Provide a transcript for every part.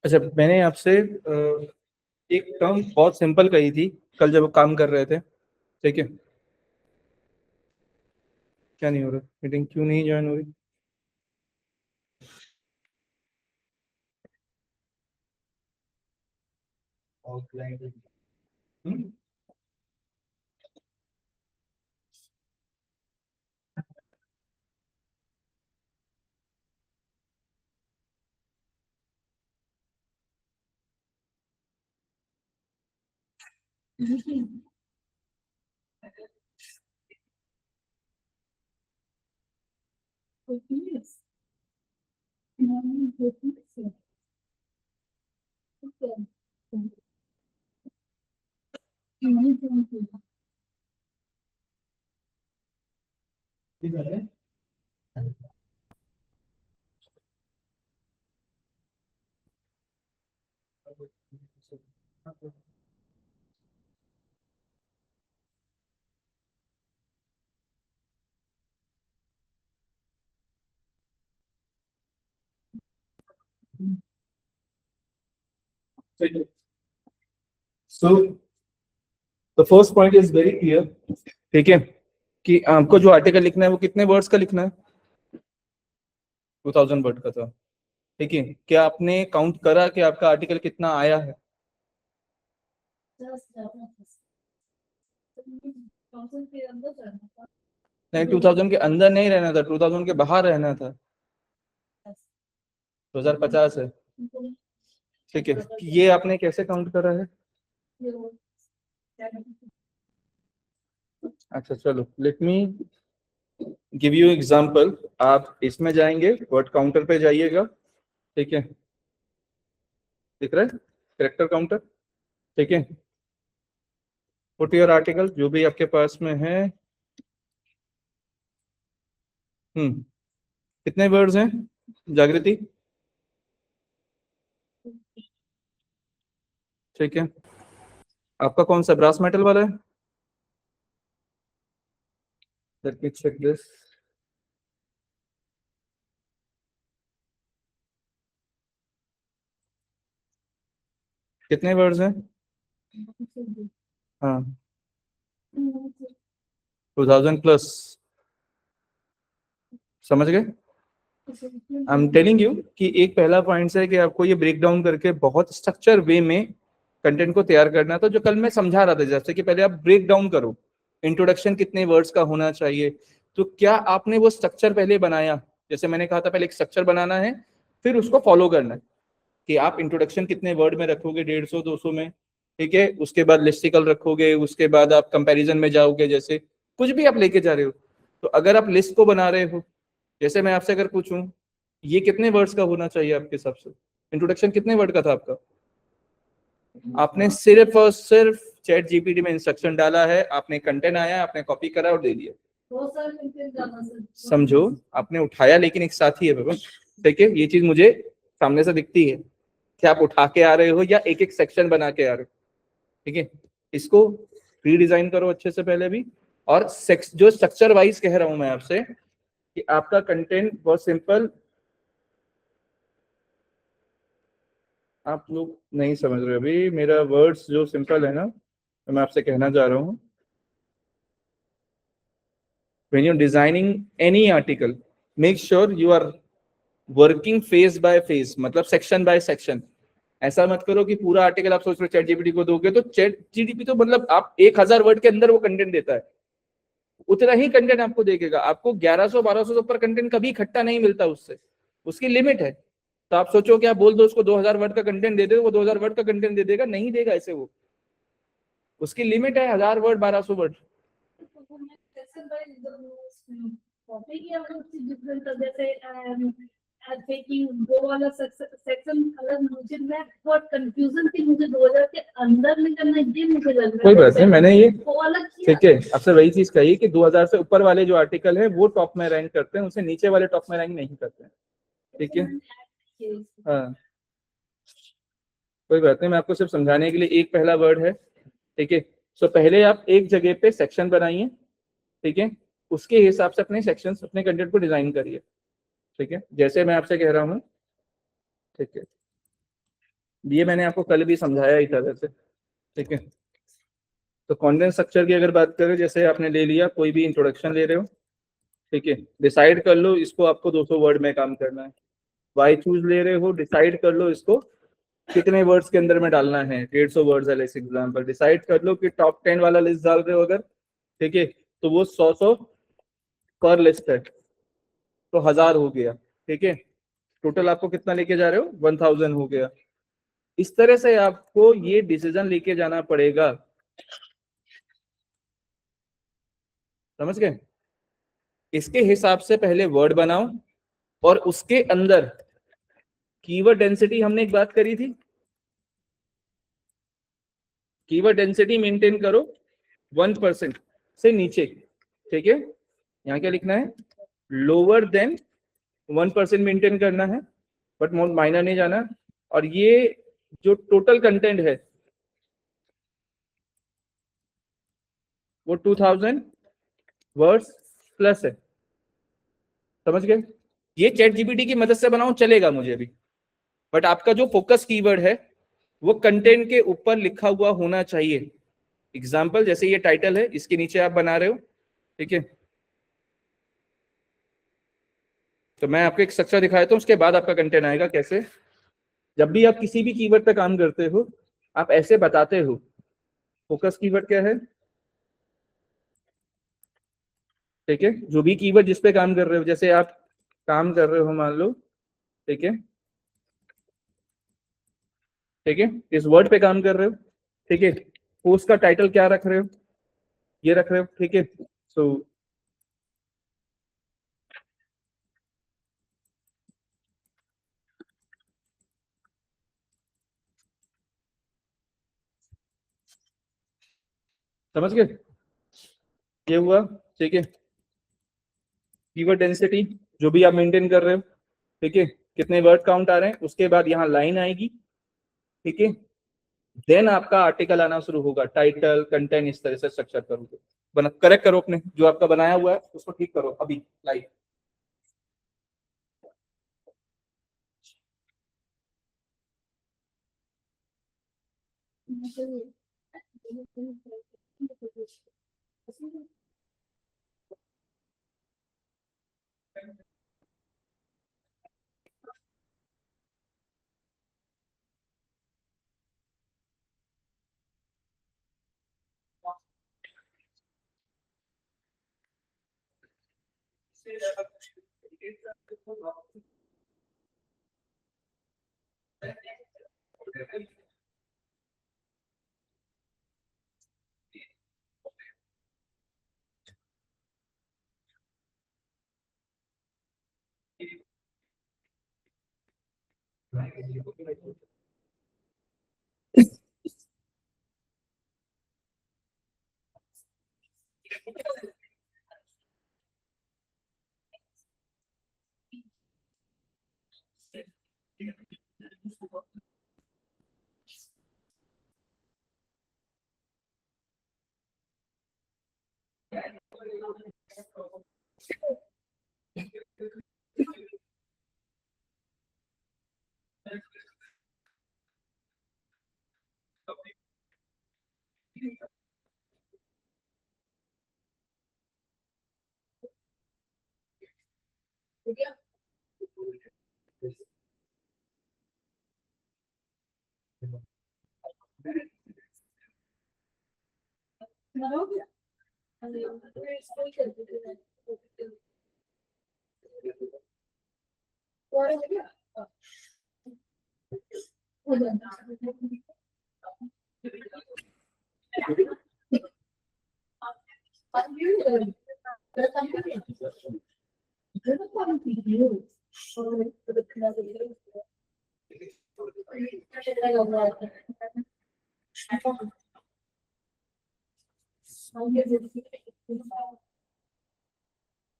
अच्छा, मैंने आपसे एक टर्म बहुत सिंपल कही थी कल जब काम कर रहे थे। ठीक है, क्या नहीं हो रहा? मीटिंग क्यों नहीं ज्वाइन हो रही? Offline. So the first point is very clear. ठीक है, कि आपको जो आर्टिकल लिखना है वो कितने वर्ड्स का लिखना है? 2000 वर्ड का था। ठीक है, क्या आपने काउंट करा कि आपका आर्टिकल कितना आया है? नहीं, 2000 के अंदर नहीं रहना था, 2000 के बाहर रहना था। 2050 है। ठीक है, ये आपने कैसे काउंट करा है? अच्छा चलो, let me give you example. आप इसमें जाएंगे, वर्ड काउंटर पे जाइएगा। ठीक है, दिख रहा है कैरेक्टर काउंटर? ठीक है, पुट योर आर्टिकल जो भी आपके पास में है। कितने वर्ड्स हैं जागृति? ठीक है, आपका कौन सा ब्रास मेटल वाला है? Let me check this. कितने वर्ड्स हैं? हाँ, 2000 प्लस। समझ गए? आई एम टेलिंग यू कि एक पहला पॉइंट है कि आपको ये ब्रेक डाउन करके बहुत स्ट्रक्चर वे में कंटेंट को तैयार करना था, जो कल मैं समझा रहा था। जैसे कि पहले आप ब्रेक डाउन करो, इंट्रोडक्शन कितने वर्ड्स का होना चाहिए। तो क्या आपने वो स्ट्रक्चर पहले बनाया? जैसे मैंने कहा था, पहले एक स्ट्रक्चर बनाना है, फिर उसको फॉलो करना है कि आप इंट्रोडक्शन कितने वर्ड में रखोगे, 150 200 में। ठीक है, उसके बाद लिस्टिकल रखोगे, उसके बाद आप कंपैरिजन में जाओगे। जैसे कुछ भी आप लेके जा रहे हो, तो अगर आप लिस्ट को बना रहे हो, जैसे मैं आपसे अगर पूछूं ये कितने वर्ड्स का होना चाहिए आपके हिसाब से? इंट्रोडक्शन कितने वर्ड का था आपका? आपने सिर्फ और सिर्फ चैट जीपीटी में इंस्ट्रक्शन डाला है, आपने कंटेंट आया, आपने कॉपी करा और दे दिया। समझो, आपने उठाया लेकिन एक साथ ही है बाबा। ठीक है, ये चीज मुझे सामने से दिखती है कि आप उठा के आ रहे हो या एक एक सेक्शन बना के आ रहे हो। ठीक है, इसको रीडिजाइन करो अच्छे से पहले भी। और जो स्ट्रक्चर वाइज कह रहा हूं मैं आपसे कि आपका कंटेंट बहुत सिंपल। आप लोग नहीं समझ रहे अभी मेरा वर्ड्स जो सिंपल है ना, तो मैं आपसे कहना चाह रहा हूँ, when you're designing any article, make sure you are working phase by phase, मतलब सेक्शन बाय सेक्शन। ऐसा मत करो कि पूरा आर्टिकल आप सोच रहे हो चैट जीपीटी को दोगे, तो चैट जीपीटी तो मतलब आप 1000 वर्ड के अंदर वो कंटेंट देता है, उतना ही कंटेंट आपको देखेगा। आपको 1100 1200 से ऊपर कंटेंट कभी इकट्ठा नहीं मिलता उससे, उसकी लिमिट है। तो आप सोचो कि आप बोल दो उसको 2000 वर्ड का कंटेंट दे दे, वो 2000 वर्ड का कंटेंट दे देगा? नहीं देगा ऐसे वो, उसकी लिमिट है 1000 वर्ड 1200 वर्ड। वो वाला सेक्शन अगर मुझे, मैं बहुत कंफ्यूजन थी, मुझे 2000 के अंदर में करना ये मुझे लग रहा है। कोई बात नहीं, मैंने ये ठीक है आपसे वही चीज कही कि 2000 से ऊपर वाले जो आर्टिकल है वो टॉप में रैंक करते हैं, उसे नीचे वाले टॉप में रैंक नहीं करते हैं। ठीक है, हाँ कोई बात नहीं, मैं आपको सिर्फ समझाने के लिए एक पहला वर्ड है। ठीक है, सो पहले आप एक जगह पे सेक्शन बनाइए। ठीक है, उसके हिसाब से अपने सेक्शंस, अपने कंटेंट को डिजाइन करिए। ठीक है, जैसे मैं आपसे कह रहा हूँ। ठीक है, ये मैंने आपको कल भी समझाया ही था वैसे, ठीक है। तो कंटेंट स्ट्रक्चर की अगर बात करें, जैसे आपने ले लिया, कोई भी इंट्रोडक्शन ले रहे हो, ठीक है, डिसाइड कर लो इसको आपको 200 वर्ड में काम करना है। वाई चूज ले रहे हो, डिसाइड कर लो इसको कितने वर्ड्स के अंदर में डालना है, 150 वर्ड्स है लेट्स एग्जांपल, डिसाइड कर लो कि टॉप 10 वाला लिस्ट डाल रहे हो अगर, ठीक है, तो वो 100 पर लिस्ट है, तो 1000 हो गया, ठीक है। टोटल आपको कितना लेके जा रहे हो, 1000 हो गया। इस तरह से आपको ये डिसीजन लेके जाना पड़ेगा, समझ गए। इसके हिसाब से पहले वर्ड बनाओ, और उसके अंदर कीवर्ड डेंसिटी हमने एक बात करी थी, कीवर्ड डेंसिटी मेंटेन करो 1% से नीचे, ठीक है। यहाँ क्या लिखना है, लोअर देन 1% मेंटेन करना है, बट माइनर नहीं जाना। और ये जो टोटल कंटेंट है वो 2000 वर्ड्स प्लस है, समझ गए। ये चैट जीपीटी की मदद से बनाओ चलेगा मुझे भी, बट आपका जो फोकस कीवर्ड है वो कंटेंट के ऊपर लिखा हुआ होना चाहिए। एग्जाम्पल जैसे ये टाइटल है, इसके नीचे आप बना रहे हो, ठीक है। तो मैं आपको एक स्ट्रक्चर दिखाया था, उसके बाद आपका कंटेंट आएगा कैसे। जब भी आप किसी भी कीवर्ड पे काम करते हो, आप ऐसे बताते हो फोकस कीवर्ड क्या है, ठीक है। जो भी कीवर्ड जिस पे काम कर रहे हो, जैसे आप काम कर रहे हो मान लो, ठीक है, ठीक है, इस वर्ड पे काम कर रहे हो, ठीक है, पोस्ट का टाइटल क्या रख रहे हो, ये रख रहे हो, ठीक है। सो समझ गए, ये हुआ, ठीक है। कीवर्ड डेंसिटी जो भी आप मेंटेन कर रहे हो, ठीक है, कितने वर्ड काउंट आ रहे हैं, उसके बाद यहाँ लाइन आएगी, ठीक है। देन आपका आर्टिकल आना शुरू होगा, टाइटल कंटेंट, इस तरह से स्ट्रक्चर करोगे। बना करेक्ट करो अपने जो आपका बनाया हुआ है उसको ठीक करो अभी लाइव।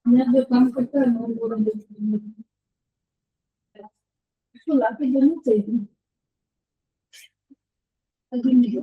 मैं जो काम करता है वो इसको लाके देना चाहिए। अभी नहीं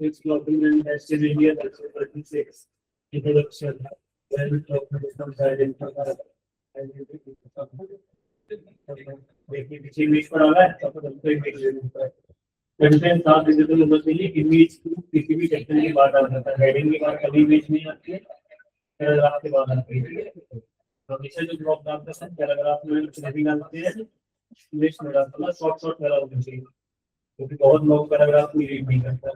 It's floating and that's in India, that's 36. Introduction. Where we talk about some side and देखिए पीछे इमेज पड़ा हुआ है तो अपन तो इमेज ले लेते हैं कंटेंट साथ डिजिटल नंबर के लिए इमेज किसी भी सेक्शन की बात आ जाता है हेडिंग की बात कभी इमेज नहीं आती है पैराग्राफ की बात आती है तो हमेशा जो ब्लॉक डालते हैं पैराग्राफ में हेडिंग आती है लिस्ट में डालता है शॉर्ट शॉर्ट पैराग्राफ होना चाहिए क्योंकि बहुत लोग पैराग्राफ को रीड नहीं करता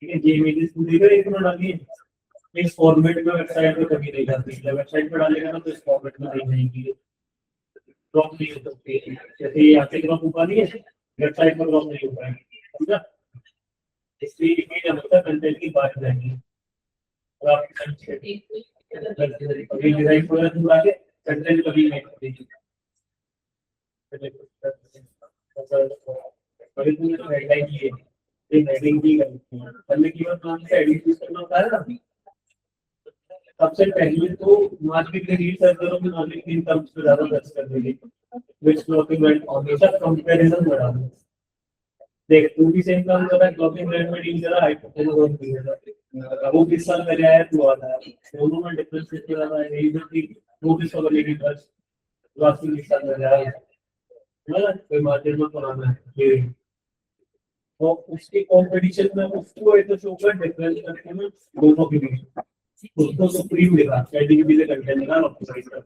ठीक है ये इमेजेस को देखकर एक मिनट डालिए इस फॉर्मेट में वेबसाइट पे कभी नहीं जाती जब वेबसाइट पे डालेगा ना तो इस फॉर्मेट में नहीं जाएगी ड्रॉप नहीं हो सकती जैसे यहाँ से ड्रॉप हो पा रही है वेबसाइट पर ड्रॉप नहीं हो पाएगी समझा इसलिए इमेज हमेशा कंटेंट की बात रहेगी और आप कभी डिजाइन वगैरह चुरा के कंटेंट कभी नहीं करेगी कभी तुमने हेडलाइन की एक हेडिंग की करनी है पहले की बात कौन सा हेडिंग यूज करना होता है ना सबसे पहले तो मार्केट के रीड सर्च करो कि मार्केट की इनकम से ज्यादा सर्च कर देगी व्हिच क्लॉथिंग ब्रांड हमेशा कंपैरिजन बढ़ा दो देख तू भी सेम काम कर रहा है क्लॉथिंग ब्रांड में डील कर रहा है हाइपोथेटिकल डील कर रहा है वो 20 साल पहले आया तू आ रहा है दोनों में डिफरेंस कितना ज्यादा है यही जो कि नोटिस वगैरह की बस क्लासिंग के साथ लगा है ना, कोई मार्केट में बनाना है ये, तो उसके कंपटीशन में उसको एक तो शो कर डिफरेंस करके ना दोनों के बीच उसको तो फ्री मिलेगा, चैट जीपीटी से कंटेंट निकाल ऑप्टिमाइज कर,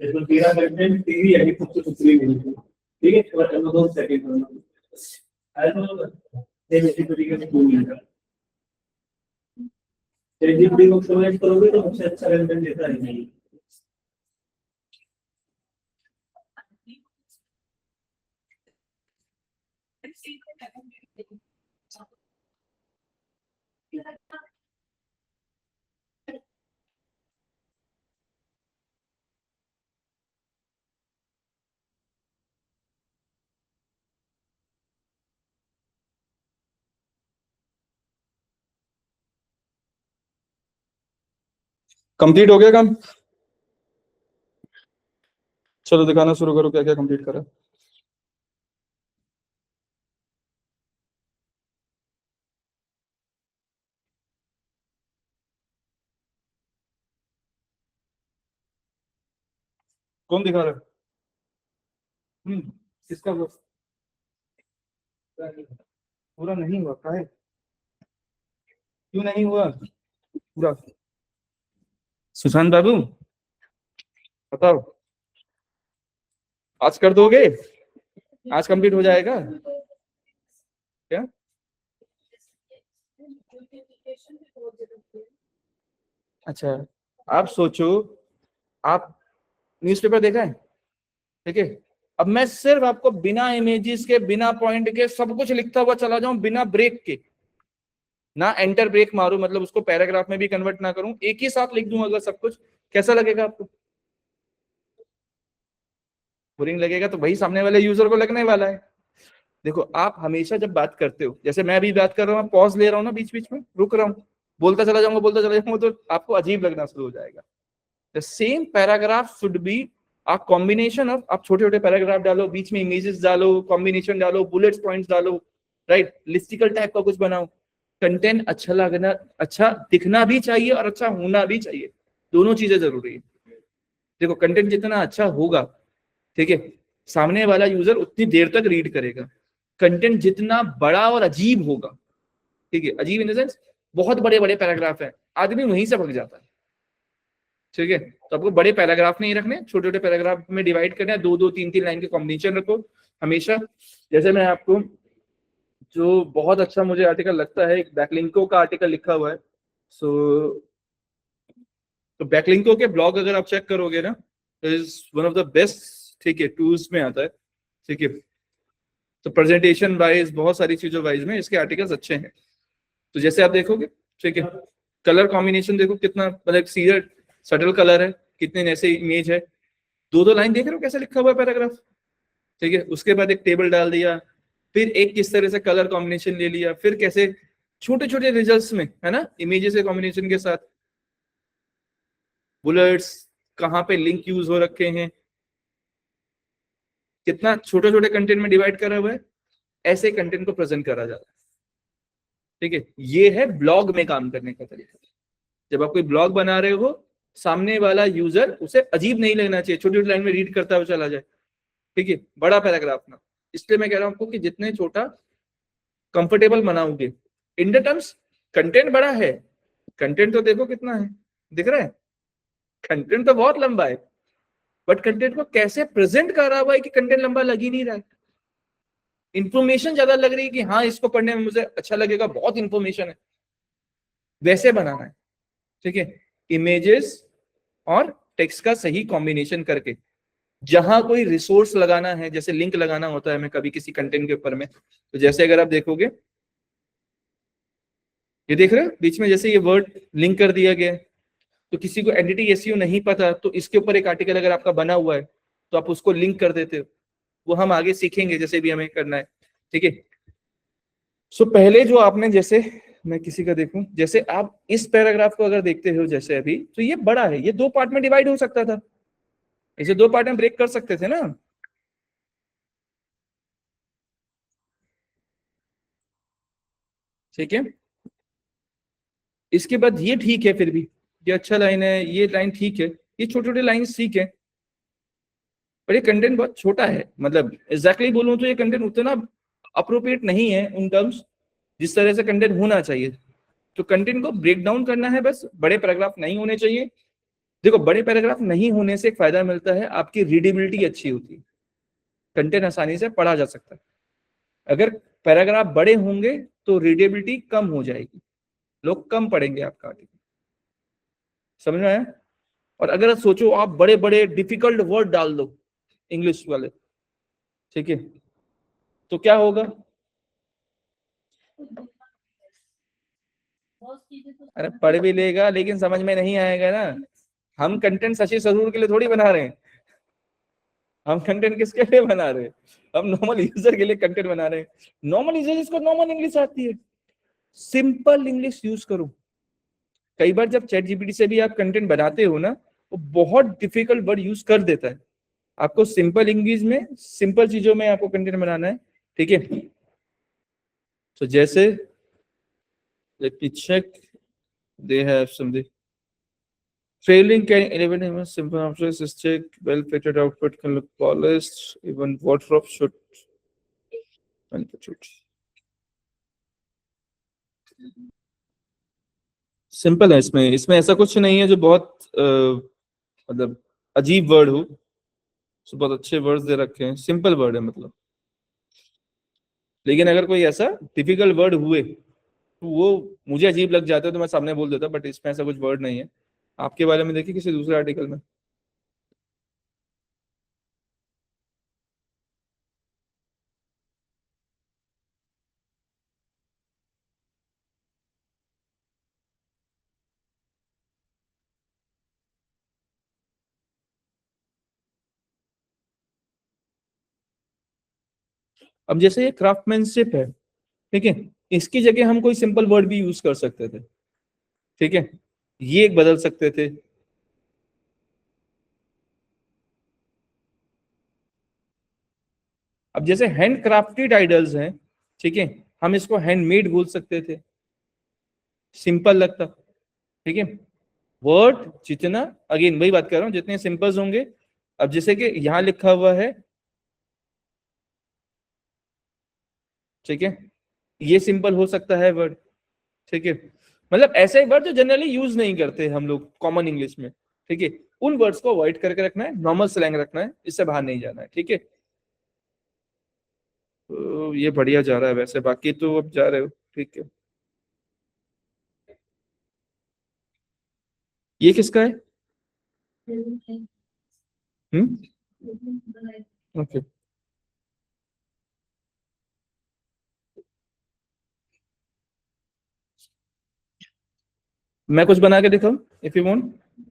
इसमें तेरा कंटेंट तेरी है खुद से फ्री मिलेगी, ठीक है, और अमेज़न सेकंड में ऐसा सेम इसी तरीके से कोई मिलेगा, चैट जीपीटी को ऑप्टिमाइज करोगे तो सबसे अच्छा कंटेंट देता है नहीं। कंप्लीट हो गया काम? चलो दिखाना शुरू करो क्या क्या कंप्लीट करा। कौन दिखा रहा है? किसका वो? पूरा नहीं हुआ काहे? क्यों नहीं हुआ पूरा? सुशांत बाबू बताओ, आज कर दोगे? आज कंप्लीट हो जाएगा क्या? अच्छा, आप सोचो, आप न्यूज़पेपर देखा है? ठीक है, अब मैं सिर्फ आपको बिना इमेजेस के, बिना पॉइंट के सब कुछ लिखता हुआ चला जाऊं, बिना ब्रेक के, ना एंटर ब्रेक मारूं, मतलब उसको पैराग्राफ में भी कन्वर्ट ना करूं, एक ही साथ लिख दूं अगर सब कुछ, कैसा लगेगा आपको? बोरिंग लगेगा, तो वही सामने वाले यूजर को लगने वाला है। देखो, आप हमेशा जब बात करते हो, जैसे मैं अभी बात कर रहा हूँ, पॉज ले रहा हूँ ना, बीच बीच में रुक रहा हूँ, बोलता चला जाऊंगा तो आपको अजीब लगना शुरू हो जाएगा। The same paragraph should be a combination of, आप छोटे छोटे पैराग्राफ डालो, बीच में इमेजेस डालो, कॉम्बिनेशन डालो, बुलेट्स पॉइंट्स डालो, राइट, लिस्टिकल टाइप का कुछ बनाओ। कंटेंट अच्छा लगना, अच्छा दिखना भी चाहिए और अच्छा होना भी चाहिए, दोनों चीजें जरूरी है। देखो, कंटेंट जितना अच्छा होगा, ठीक है, सामने वाला यूजर उतनी देर तक रीड करेगा। कंटेंट जितना बड़ा और अजीब होगा, ठीक है, अजीब इन द सेंस बहुत बड़े बड़े पैराग्राफ है, आदमी वहीं से भग जाता है। ठीक है, तो आपको बड़े पैराग्राफ नहीं रखने, छोटे छोटे पैराग्राफ में डिवाइड करना है, दो दो तीन तीन लाइन के कॉम्बिनेशन रखो हमेशा। जैसे मैं आपको, जो बहुत अच्छा मुझे आर्टिकल लगता है, एक बैकलिंको का आर्टिकल लिखा हुआ है, सो तो बैकलिंको के ब्लॉग अगर आप चेक करोगे ना, is one of the best, ठीक है, टूल्स में आता है। ठीक है, तो प्रेजेंटेशन वाइज, बहुत सारी चीजों वाइज में इसके आर्टिकल्स अच्छे हैं। तो जैसे आप देखोगे, ठीक है, कलर कॉम्बिनेशन देखो कितना, मतलब सीधा सटल कलर है, कितने ऐसे इमेज है, दो दो लाइन देख रहे हो कैसे लिखा हुआ है पैराग्राफ। ठीक है, उसके बाद एक टेबल डाल दिया, फिर एक किस तरह से कलर कॉम्बिनेशन ले लिया, फिर कैसे छोटे छोटे रिजल्ट्स में, है ना, इमेजेस के कॉम्बिनेशन के साथ, बुलेट्स, कहाँ पे लिंक यूज हो रखे हैं, कितना छोटे छोटे कंटेंट में डिवाइड करा हुआ है, ऐसे कंटेंट को प्रेजेंट करा जाता है। ठीक है, ये है ब्लॉग में काम करने का तरीका। जब आप कोई ब्लॉग बना रहे हो, सामने वाला यूजर, उसे अजीब नहीं लगना चाहिए, छोटी छोटी लाइन में रीड करता हुआ चला जाए। ठीक है, बड़ा पैराग्राफ ना, इसलिए मैं कह रहा हूं आपको कि जितने छोटा कंफर्टेबल बनाओगे, इन द टर्म्स कंटेंट बड़ा है, कंटेंट तो देखो कितना है, दिख रहा है, कंटेंट तो बहुत लंबा है, बट कंटेंट को कैसे प्रेजेंट कर रहा हुआ है कि कंटेंट लंबा लग ही नहीं रहा है। इंफॉर्मेशन ज्यादा लग रही है कि हाँ इसको पढ़ने में मुझे अच्छा लगेगा, बहुत इंफॉर्मेशन है, वैसे बनाना है। ठीक है, इमेजेस और टेक्स्ट का सही कॉम्बिनेशन करके, जहां कोई रिसोर्स लगाना है, जैसे लिंक लगाना होता है हमें कभी किसी कंटेंट के ऊपर में, तो जैसे अगर आप देखोगे, ये देख रहे हो बीच में जैसे ये वर्ड लिंक कर दिया गया है, तो किसी को एंटिटी एसईओ नहीं पता, तो इसके ऊपर एक आर्टिकल अगर आपका बना हुआ है, तो आप उसको लिंक कर देते हो, वो हम आगे सीखेंगे जैसे भी हमें करना है। ठीक है, सो पहले जो आपने, जैसे मैं किसी का देखूं, जैसे आप इस पैराग्राफ को अगर देखते हो जैसे अभी, तो ये बड़ा है, ये दो पार्ट में डिवाइड हो सकता था, इसे दो पार्ट में ब्रेक कर सकते थे ना। ठीक है, इसके बाद ये ठीक है, फिर भी ये अच्छा लाइन है, ये लाइन ठीक है, ये छोटे छोटे लाइन्स ठीक है, पर ये कंटेंट बहुत छोटा है। मतलब एग्जैक्टली बोलूं तो ये कंटेंट उतना अप्रोप्रिएट नहीं है उन टर्म्स जिस तरह से कंटेंट होना चाहिए। तो कंटेंट को ब्रेक डाउन करना है, बस बड़े पैराग्राफ नहीं होने चाहिए। देखो, बड़े पैराग्राफ नहीं होने से एक फायदा मिलता है, आपकी रीडेबिलिटी अच्छी होती है, कंटेंट आसानी से पढ़ा जा सकता है। अगर पैराग्राफ बड़े होंगे तो रीडेबिलिटी कम हो जाएगी, लोग कम पढ़ेंगे आपका आर्टिकल। समझ में आया? और अगर सोचो आप बड़े बड़े डिफिकल्ट वर्ड डाल दो इंग्लिश वाले, ठीक है, तो क्या होगा? अरे पढ़ भी लेगा लेकिन समझ में नहीं आएगा ना। हम कंटेंट शशि थरूर के लिए थोड़ी बना रहे हैं, हम कंटेंट किसके लिए बना रहे हैं? हम नॉर्मल यूजर के लिए कंटेंट बना रहे हैं। नॉर्मल यूजर जिसको नॉर्मल इंग्लिश आती है, सिंपल इंग्लिश यूज करो। कई बार जब चैट जीपीटी से भी आप कंटेंट बनाते हो ना, वो बहुत डिफिकल्ट वर्ड यूज कर देता है। आपको सिंपल इंग्लिश में सिंपल चीजों में आपको कंटेंट बनाना है, ठीक है। तो जैसे let me check, they have something. Failing can even even simple answers is check, well fitted output can look polished, even wardrobe should simple है। इसमें इसमें ऐसा कुछ नहीं है जो बहुत मतलब अजीब वर्ड हो। तो बहुत अच्छे वर्ड्स दे रखे हैं, सिंपल वर्ड है मतलब। लेकिन अगर कोई ऐसा डिफिकल्ट वर्ड हुए तो वो मुझे अजीब लग जाता है तो मैं सामने बोल देता, बट इसमें ऐसा कुछ वर्ड नहीं है। आपके बारे में देखिए किसी दूसरे आर्टिकल में। अब जैसे ये क्राफ्टमैनशिप है, ठीक है, इसकी जगह हम कोई सिंपल वर्ड भी यूज कर सकते थे, ठीक है, ये एक बदल सकते थे। अब जैसे हैंड क्राफ्टेड आइडल्स हैं, ठीक है, हम इसको हैंडमेड बोल सकते थे, सिंपल लगता, ठीक है। वर्ड जितना, अगेन वही बात कर रहा हूं, जितने सिंपल्स होंगे। अब जैसे कि यहां लिखा हुआ है, ठीक है, ये सिंपल हो सकता है वर्ड, ठीक है। मतलब ऐसे वर्ड जो जनरली यूज नहीं करते हम लोग कॉमन इंग्लिश में, ठीक है, उन वर्ड्स को अवॉइड करके रखना है, नॉर्मल स्लैंग रखना है, इससे बाहर नहीं जाना है, ठीक है। तो ये बढ़िया जा रहा है वैसे, बाकी तो अब जा रहे हो, ठीक है। ये किसका है? ओके, मैं कुछ बना के दिखाऊं इफ यू वांट,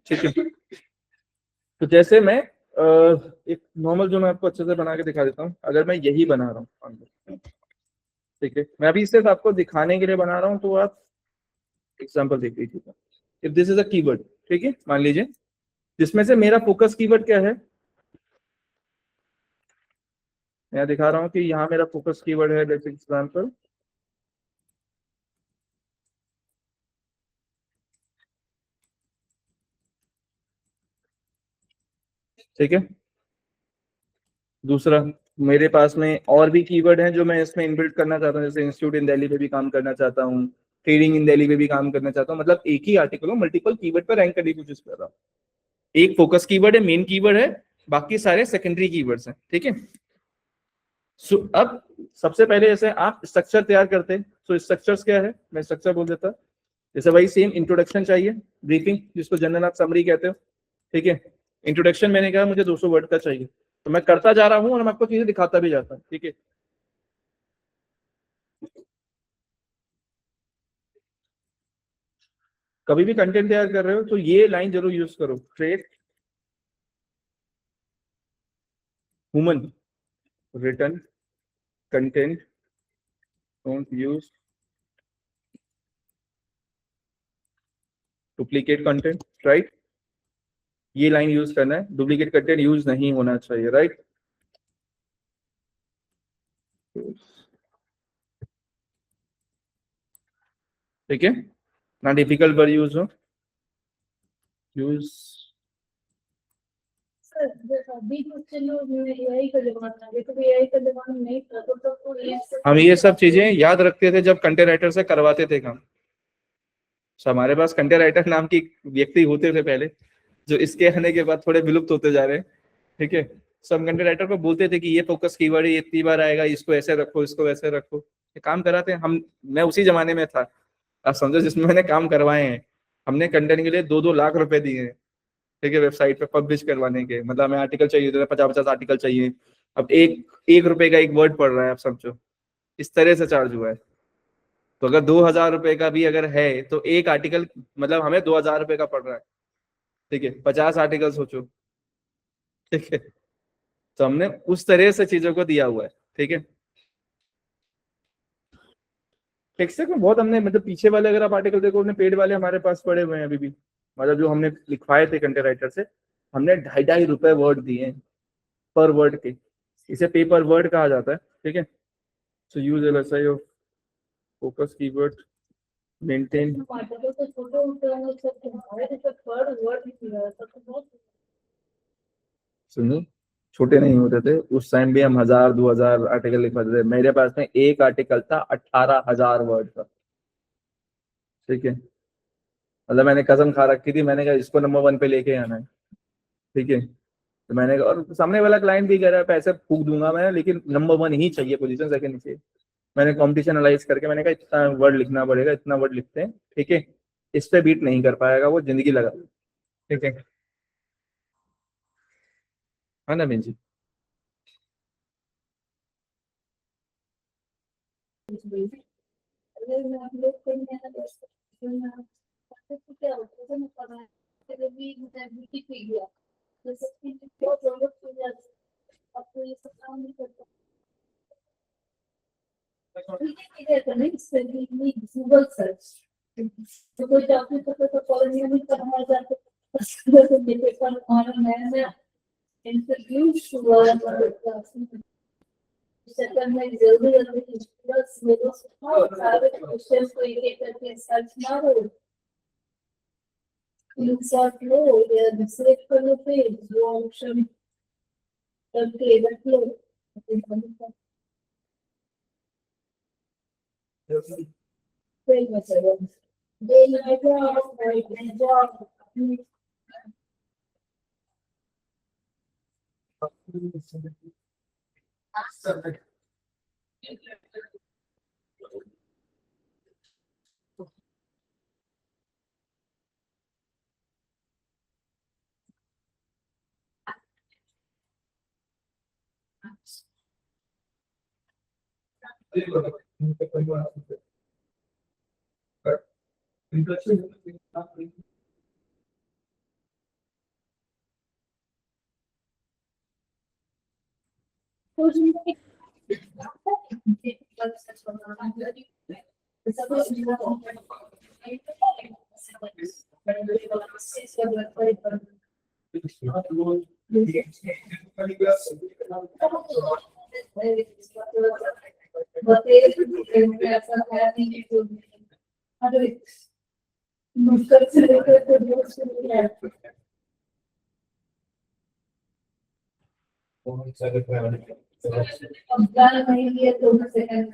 ठीक है। तो जैसे मैं एक नॉर्मल जो मैं आपको अच्छे से बना के दिखा देता हूँ। अगर मैं यही बना रहा हूँ, ठीक है, मैं अभी सिर्फ आपको दिखाने के लिए बना रहा हूँ, तो आप एग्जांपल देख लीजिएगा। If this is a keyword, ठीक है, मान लीजिए जिसमें से मेरा फोकस कीवर्ड क्या है, मैं दिखा रहा हूँ कि यहाँ मेरा फोकस कीवर्ड है, जैसे एग्जांपल, ठीक है। दूसरा, मेरे पास में और भी कीवर्ड हैं जो मैं इसमें इनबिल्ट करना चाहता हूँ, जैसे इंस्टीट्यूट इन दिल्ली पे भी काम करना चाहता हूँ, ट्रेडिंग इन दिल्ली पे भी काम करना चाहता हूँ। मतलब एक ही आर्टिकल हो, मल्टीपल कीवर्ड पर रैंक करने की कोशिश कर रहा हूँ। एक फोकस कीवर्ड है, मेन कीवर्ड है, बाकी सारे सेकेंडरी कीवर्ड्स हैं, ठीक है। सो अब सबसे पहले जैसे आप स्ट्रक्चर तैयार करते हैं, तो स्ट्रक्चर्स क्या है, मैं स्ट्रक्चर बोल देता। जैसे वही सेम इंट्रोडक्शन चाहिए, ब्रीफिंग, जिसको जनरल आप समरी कहते हो, ठीक है। इंट्रोडक्शन मैंने कहा मुझे 200 वर्ड का चाहिए, तो मैं करता जा रहा हूँ और मैं आपको चीजें दिखाता भी जाता हूँ, ठीक है। कभी भी कंटेंट तैयार कर रहे हो तो ये लाइन जरूर यूज करो, trade human written content, don't use duplicate content, right. ये लाइन यूज करना है, डुप्लीकेट कंटेंट यूज नहीं होना चाहिए, राइट। ठीक है, ना डिफिकल्ट वर्ड यूज हो, यूज अभी जो चलो एआई का जमाना है, तो एआई का जमाना नहीं था तो तब तो ये सब हम ये सब चीजें याद रखते थे जब कंटेंट राइटर से करवाते थे काम। तो हमारे पास कंटेंट राइटर नाम की व्यक्ति होते थे पहले, जो इसके आने के बाद थोड़े विलुप्त होते जा रहे हैं। ठीक है, सब कंटेंट राइटर को बोलते थे कि ये फोकस कीवर्ड ये इतनी बार आएगा, इसको ऐसे रखो, इसको वैसे रखो, ये काम कराते हैं हम। मैं उसी जमाने में था, आप समझो, जिसमें मैंने काम करवाए हैं। हमने कंटेंट के लिए 2-2 लाख रुपए दिए हैं, ठीक है, वेबसाइट पे पब्लिश करवाने के। मतलब हमें आर्टिकल चाहिए होता था, 50-50 आर्टिकल चाहिए। अब एक रुपए का एक वर्ड पड़ रहा है, आप समझो, इस तरह से चार्ज हुआ है। तो अगर 2,000 रुपए का भी अगर है तो एक आर्टिकल मतलब हमें 2,000 रुपए का पड़ रहा है। ठीक है, 50 आर्टिकल सोचो। ठीक है, तो हमने उस तरह से चीजों को दिया हुआ है। ठीक है, टेक्सट में बहुत हमने, मतलब पीछे वाले अगर आप आर्टिकल देखो, अपने पेड वाले हमारे पास पड़े हुए हैं अभी भी। मतलब जो हमने लिखवाए थे कंटेंट राइटर से, हमने 2.5 रुपए वर्ड दिए हैं पर वर्ड के। इसे पेपर वर्ड कहा जाता है। ठीक है, so use LSI of focus keyword, maintain. Article तो छोटे होते हैं, सब हमारे तो पर वर्ड लिखा है, सब तो बहुत सुनो, छोटे नहीं होते थे उस टाइम भी, हम 1,000-2,000 आर्टिकल लिखवाते थे। मेरे पास में एक आर्टिकल था 18,000 वर्ड का। ठीक है, मतलब मैंने कसम खा रखी थी, मैंने कहा इसको नंबर 1 पे लेके आना है। ठीक है, तो मैंने कहा, और सामने वाला क्लाइंट भी कह रहा है पैसे फूक दूंगा मैं, लेकिन नंबर 1 ही चाहिए, पोजीशन सेकंड नहीं चाहिए। मैंने कंपटीशन एनालाइज करके मैंने कहा इतना वर्ड लिखना पड़ेगा, इतना वर्ड लिखते हैं। ठीक है, इस पे बीट नहीं कर पाएगा वो, जिंदगी लगा। ठीक है ना बेन जी? अगर मैं आप लोग को मैं तो क्या होता है, मैं पढ़ा है भी मतलब भी ठीक गया तो सबकी बहुत जरूरत हो जाती है। आपको ये सब काम नहीं करता ठीक है, तो नहीं इसलिए गूगल सर्च तो कोई टॉपिक तो कॉलेज में पढ़ाया जाता है तो मेरे पर और मैं इंट्रोड्यूस हुआ क्लास में सेकंड में जल्दी जल्दी बस मेरे सारे क्वेश्चन को एक करके सर्च मारो, इंसर्ट लो या सिलेक्ट कर लो, पेज जो ऑप्शन करके रख लो। फिर मैं चलो डे नाइट जॉब मुश्किल से लेकर तो मुश्किल है। अब गाना नहीं लिया तो सेकंड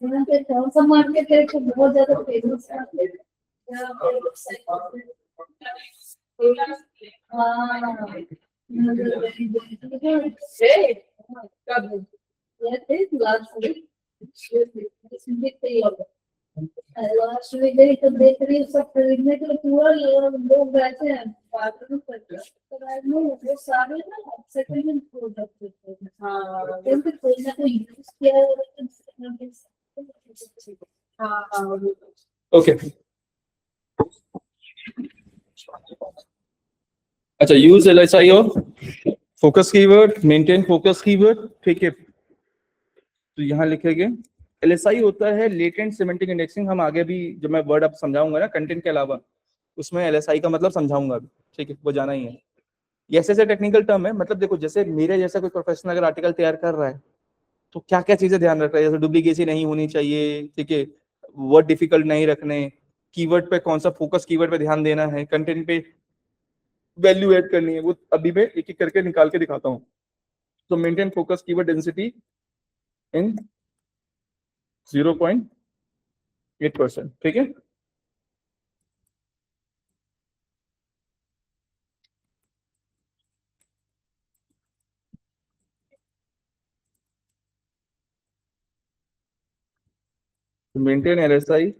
में पे कौन सा मार्केट है जो बहुत ज्यादा फेमस है लास्ट में गई तो देख रही हूँ सब खरीदने के लिए पूरा लोग बैठे हैं वो सारे ना सेकंड हैंड प्रोडक्ट होते हैं। हाँ क्योंकि कोई ना कोई यूज किया है। ओके, अच्छा, use LSI of focus keyword, maintain focus keyword. ठीक है, तो यहाँ लिखेंगे एलएसआई होता है लेटेंट सिमेंटिक इंडेक्सिंग। हम आगे भी जब मैं वर्ड अब समझाऊंगा ना कंटेंट के अलावा, उसमें एलएसआई का मतलब समझाऊंगा अभी। ठीक है, वो जाना ही है। ये ऐसे टेक्निकल टर्म है, मतलब देखो जैसे मेरे जैसा कोई प्रोफेशनल अगर आर्टिकल तैयार कर रहा है तो क्या क्या चीजें ध्यान रख रहा है, जैसे डुप्लीकेसी नहीं होनी चाहिए। ठीक है, वर्ड डिफिकल्ट नहीं रखने, कीवर्ड पे कौन सा फोकस कीवर्ड पे ध्यान देना है, कंटेंट पे वैल्यू ऐड करनी है वो अभी मैं एक एक करके निकाल के दिखाता हूँ। तो maintain focus keyword density in 0.8%, ठीक है। मेंटेन एलएसआई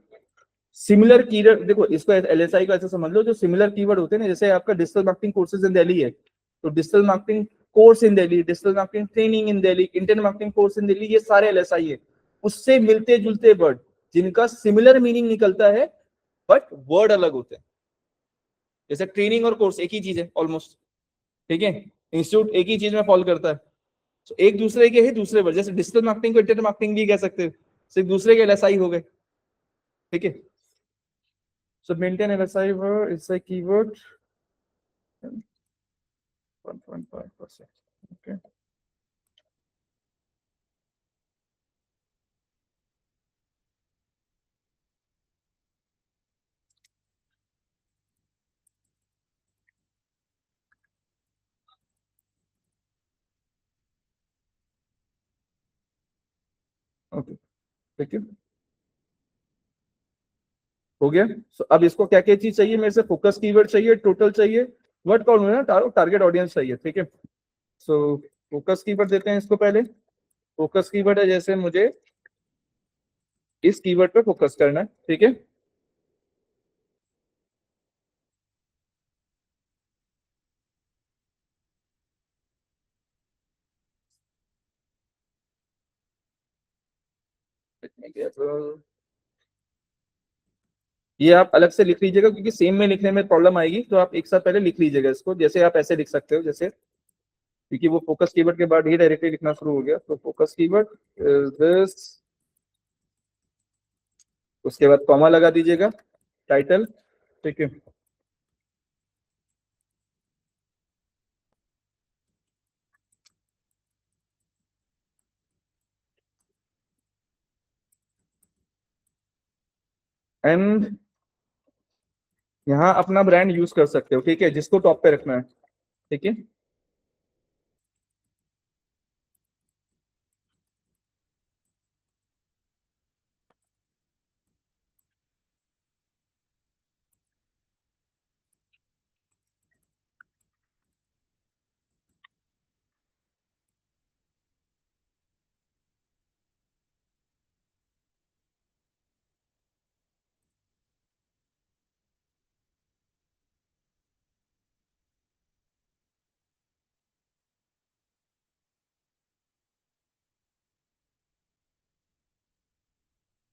सिमिलर कीवर्ड, देखो इसको एलएसआई को ऐसे समझ लो, जो सिमिलर कीवर्ड होते हैं ना, जैसे आपका digital marketing courses in Delhi है, तो digital marketing course in Delhi, digital marketing training in Delhi, internet marketing course in Delhi, ये सारे एलएसआई है। उससे मिलते जुलते वर्ड जिनका सिमिलर मीनिंग निकलता है बट वर्ड अलग होते हैं। जैसे ट्रेनिंग और कोर्स एक ही चीज है ऑलमोस्ट, ठीक है। इंस्टीट्यूट एक ही चीज में फॉलो करता है, तो एक दूसरे के ही दूसरे वर्ड, जैसे डिजिटल मार्केटिंग को इंटरनेट मार्केटिंग भी कह सकते हो, सिर्फ दूसरे के एलएसआई हो गए, ठीक है। So maintain LSI word is a keyword 1.5%. Okay. Okay. ठीक है, हो गया। So अब इसको क्या क्या चीज चाहिए मेरे से, फोकस कीवर्ड चाहिए, टोटल चाहिए, वर्ड काउंट है ना, टारगेट ऑडियंस चाहिए, ठीक है। सो फोकस कीवर्ड देते हैं इसको पहले। फोकस कीवर्ड है, जैसे मुझे इस कीवर्ड पे फोकस करना है, ठीक है। ये आप अलग से लिख लीजिएगा, क्योंकि सेम में लिखने में प्रॉब्लम आएगी, तो आप एक साथ पहले लिख लीजिएगा इसको, जैसे आप ऐसे लिख सकते हो, जैसे, क्योंकि वो फोकस कीवर्ड के बाद ही डायरेक्टली लिखना शुरू हो गया। तो फोकस कीवर्ड दिस, उसके बाद कॉमा लगा दीजिएगा, टाइटल, ठीक है। एंड यहाँ अपना ब्रांड यूज कर सकते हो, ठीक है, जिसको टॉप पे रखना है, ठीक है।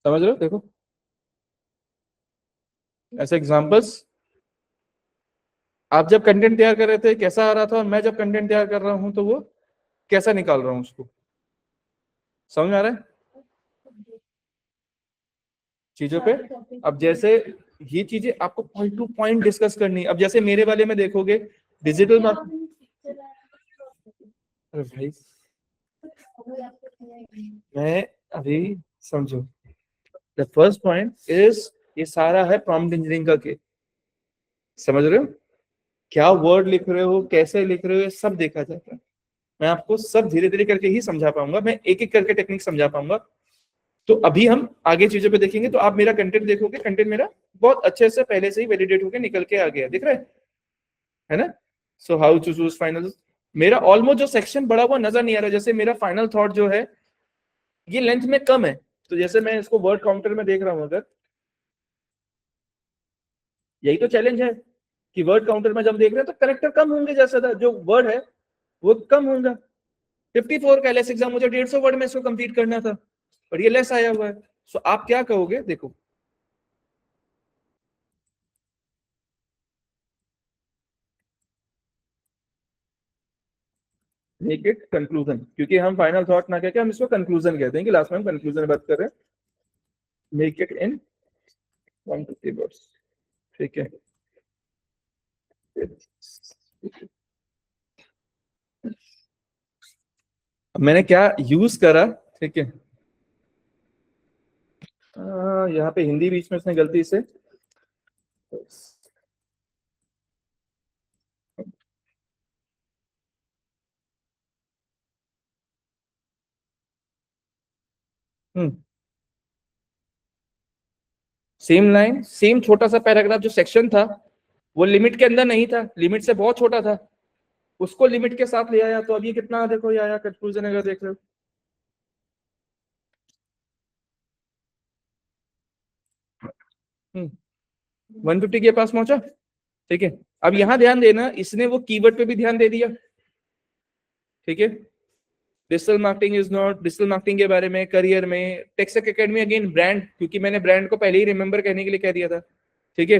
समझ रहे हो, देखो ऐसे एग्जांपल्स। आप जब कंटेंट तैयार कर रहे थे कैसा आ रहा था, और मैं जब कंटेंट तैयार कर रहा हूं तो वो कैसा निकाल रहा हूँ उसको, समझ में आ रहा है चीजों पे। अब जैसे ये चीजें आपको पॉइंट टू पॉइंट डिस्कस करनी है। अब जैसे मेरे वाले में देखोगे डिजिटल मार्केटिंग, अरे भाई मैं अभी समझो, द फर्स्ट पॉइंट इज, ये सारा है प्रॉम्प्ट इंजीनियरिंग का के, समझ रहे हो, क्या वर्ड लिख रहे हो, कैसे लिख रहे हो, ये सब देखा जाता है। मैं आपको सब धीरे धीरे करके ही समझा पाऊंगा, मैं एक एक करके टेक्निक समझा पाऊंगा। तो अभी हम आगे चीजों पे देखेंगे, तो आप मेरा कंटेंट देखोगे, कंटेंट मेरा बहुत अच्छे से पहले से ही वैलिडेट होकर निकल के आ गया, दिख रहा है ना। So how to choose final, मेरा ऑलमोस्ट जो सेक्शन बड़ा हुआ नजर नहीं आ रहा, जैसे मेरा फाइनल थॉट जो है ये लेंथ में कम है, तो जैसे मैं इसको वर्ड काउंटर में देख रहा हूं, अगर यही तो चैलेंज है कि वर्ड काउंटर में जब देख रहे हैं तो करेक्टर कम होंगे, जैसा जो वर्ड है वो कम होगा। 54 का एलएस एग्जाम, मुझे 150 वर्ड में इसको कंप्लीट करना था, पर ये लेस आया हुआ है। सो आप क्या कहोगे, देखो मेक इट कंक्लूजन, क्योंकि हम फाइनल थॉट ना कहकर हम इसको कंक्लूजन कहते हैं, कि लास्ट में हम कंक्लूजन में बात कर रहे हैं। मेक इट इन 150 वर्ड्स, ठीक है। अब मैंने क्या यूज करा, ठीक है, यहाँ पे हिंदी बीच में उसने गलती से, सेम लाइन, सेम छोटा सा पैराग्राफ जो सेक्शन था वो लिमिट के अंदर नहीं था, लिमिट से बहुत छोटा था, उसको लिमिट के साथ ले आया। तो अब ये कितना देखो ये आया कंक्लूजन, अगर देख रहे हो। 150 के पास पहुंचा, ठीक है। अब यहां ध्यान देना, इसने वो कीवर्ड पे भी ध्यान दे दिया, ठीक है। Digital marketing is not, digital marketing के बारे में, करियर में, टेक्सट एकेडमी अगेन ब्रांड, क्योंकि मैंने ब्रांड को पहले ही रिमेंबर करने के लिए कह दिया था, ठीक है।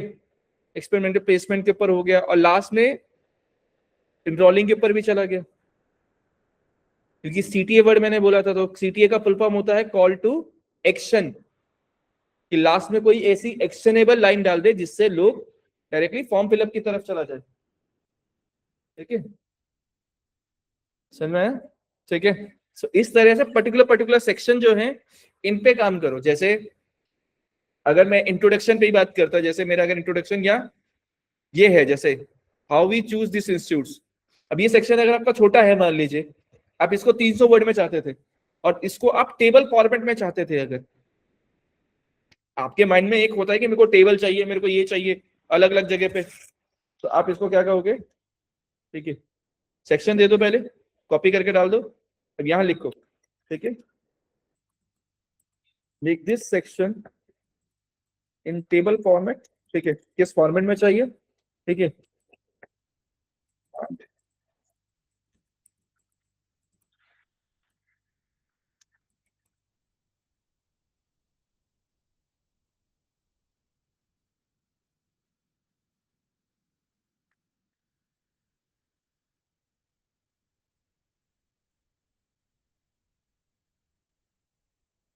एक्सपेरिमेंटल प्लेसमेंट के ऊपर हो गया, और लास्ट में एनरोलिंग के ऊपर भी चला गया, क्योंकि सीटीए वर्ड मैंने बोला था, तो सीटीए का फुल फॉर्म होता है कॉल टू एक्शन, कि लास्ट में कोई ऐसी एक्शनेबल लाइन डाल दे जिससे लोग डायरेक्टली फॉर्म फिलअप की तरफ चला जाए, ठीक है। समझ में आया? ठीक है। सो इस तरह से पर्टिकुलर पर्टिकुलर सेक्शन जो है इन पे काम करो। जैसे अगर मैं इंट्रोडक्शन पे ही बात करता, जैसे मेरा अगर इंट्रोडक्शन या ये है, जैसे how we choose this institute, अब ये सेक्शन अगर आपका छोटा है, मान लीजिए आप इसको 300 वर्ड में चाहते थे और इसको आप टेबल फॉर्मेट में चाहते थे, अगर आपके माइंड में एक होता है कि मेरे को टेबल चाहिए, मेरे को ये चाहिए अलग अलग जगह पे, तो आप इसको क्या कहोगे, ठीक है, सेक्शन दे दो, पहले कॉपी करके डाल दो, अब यहां लिखो, ठीक है, make this section in table format, ठीक है, किस फॉर्मेट में चाहिए, ठीक है।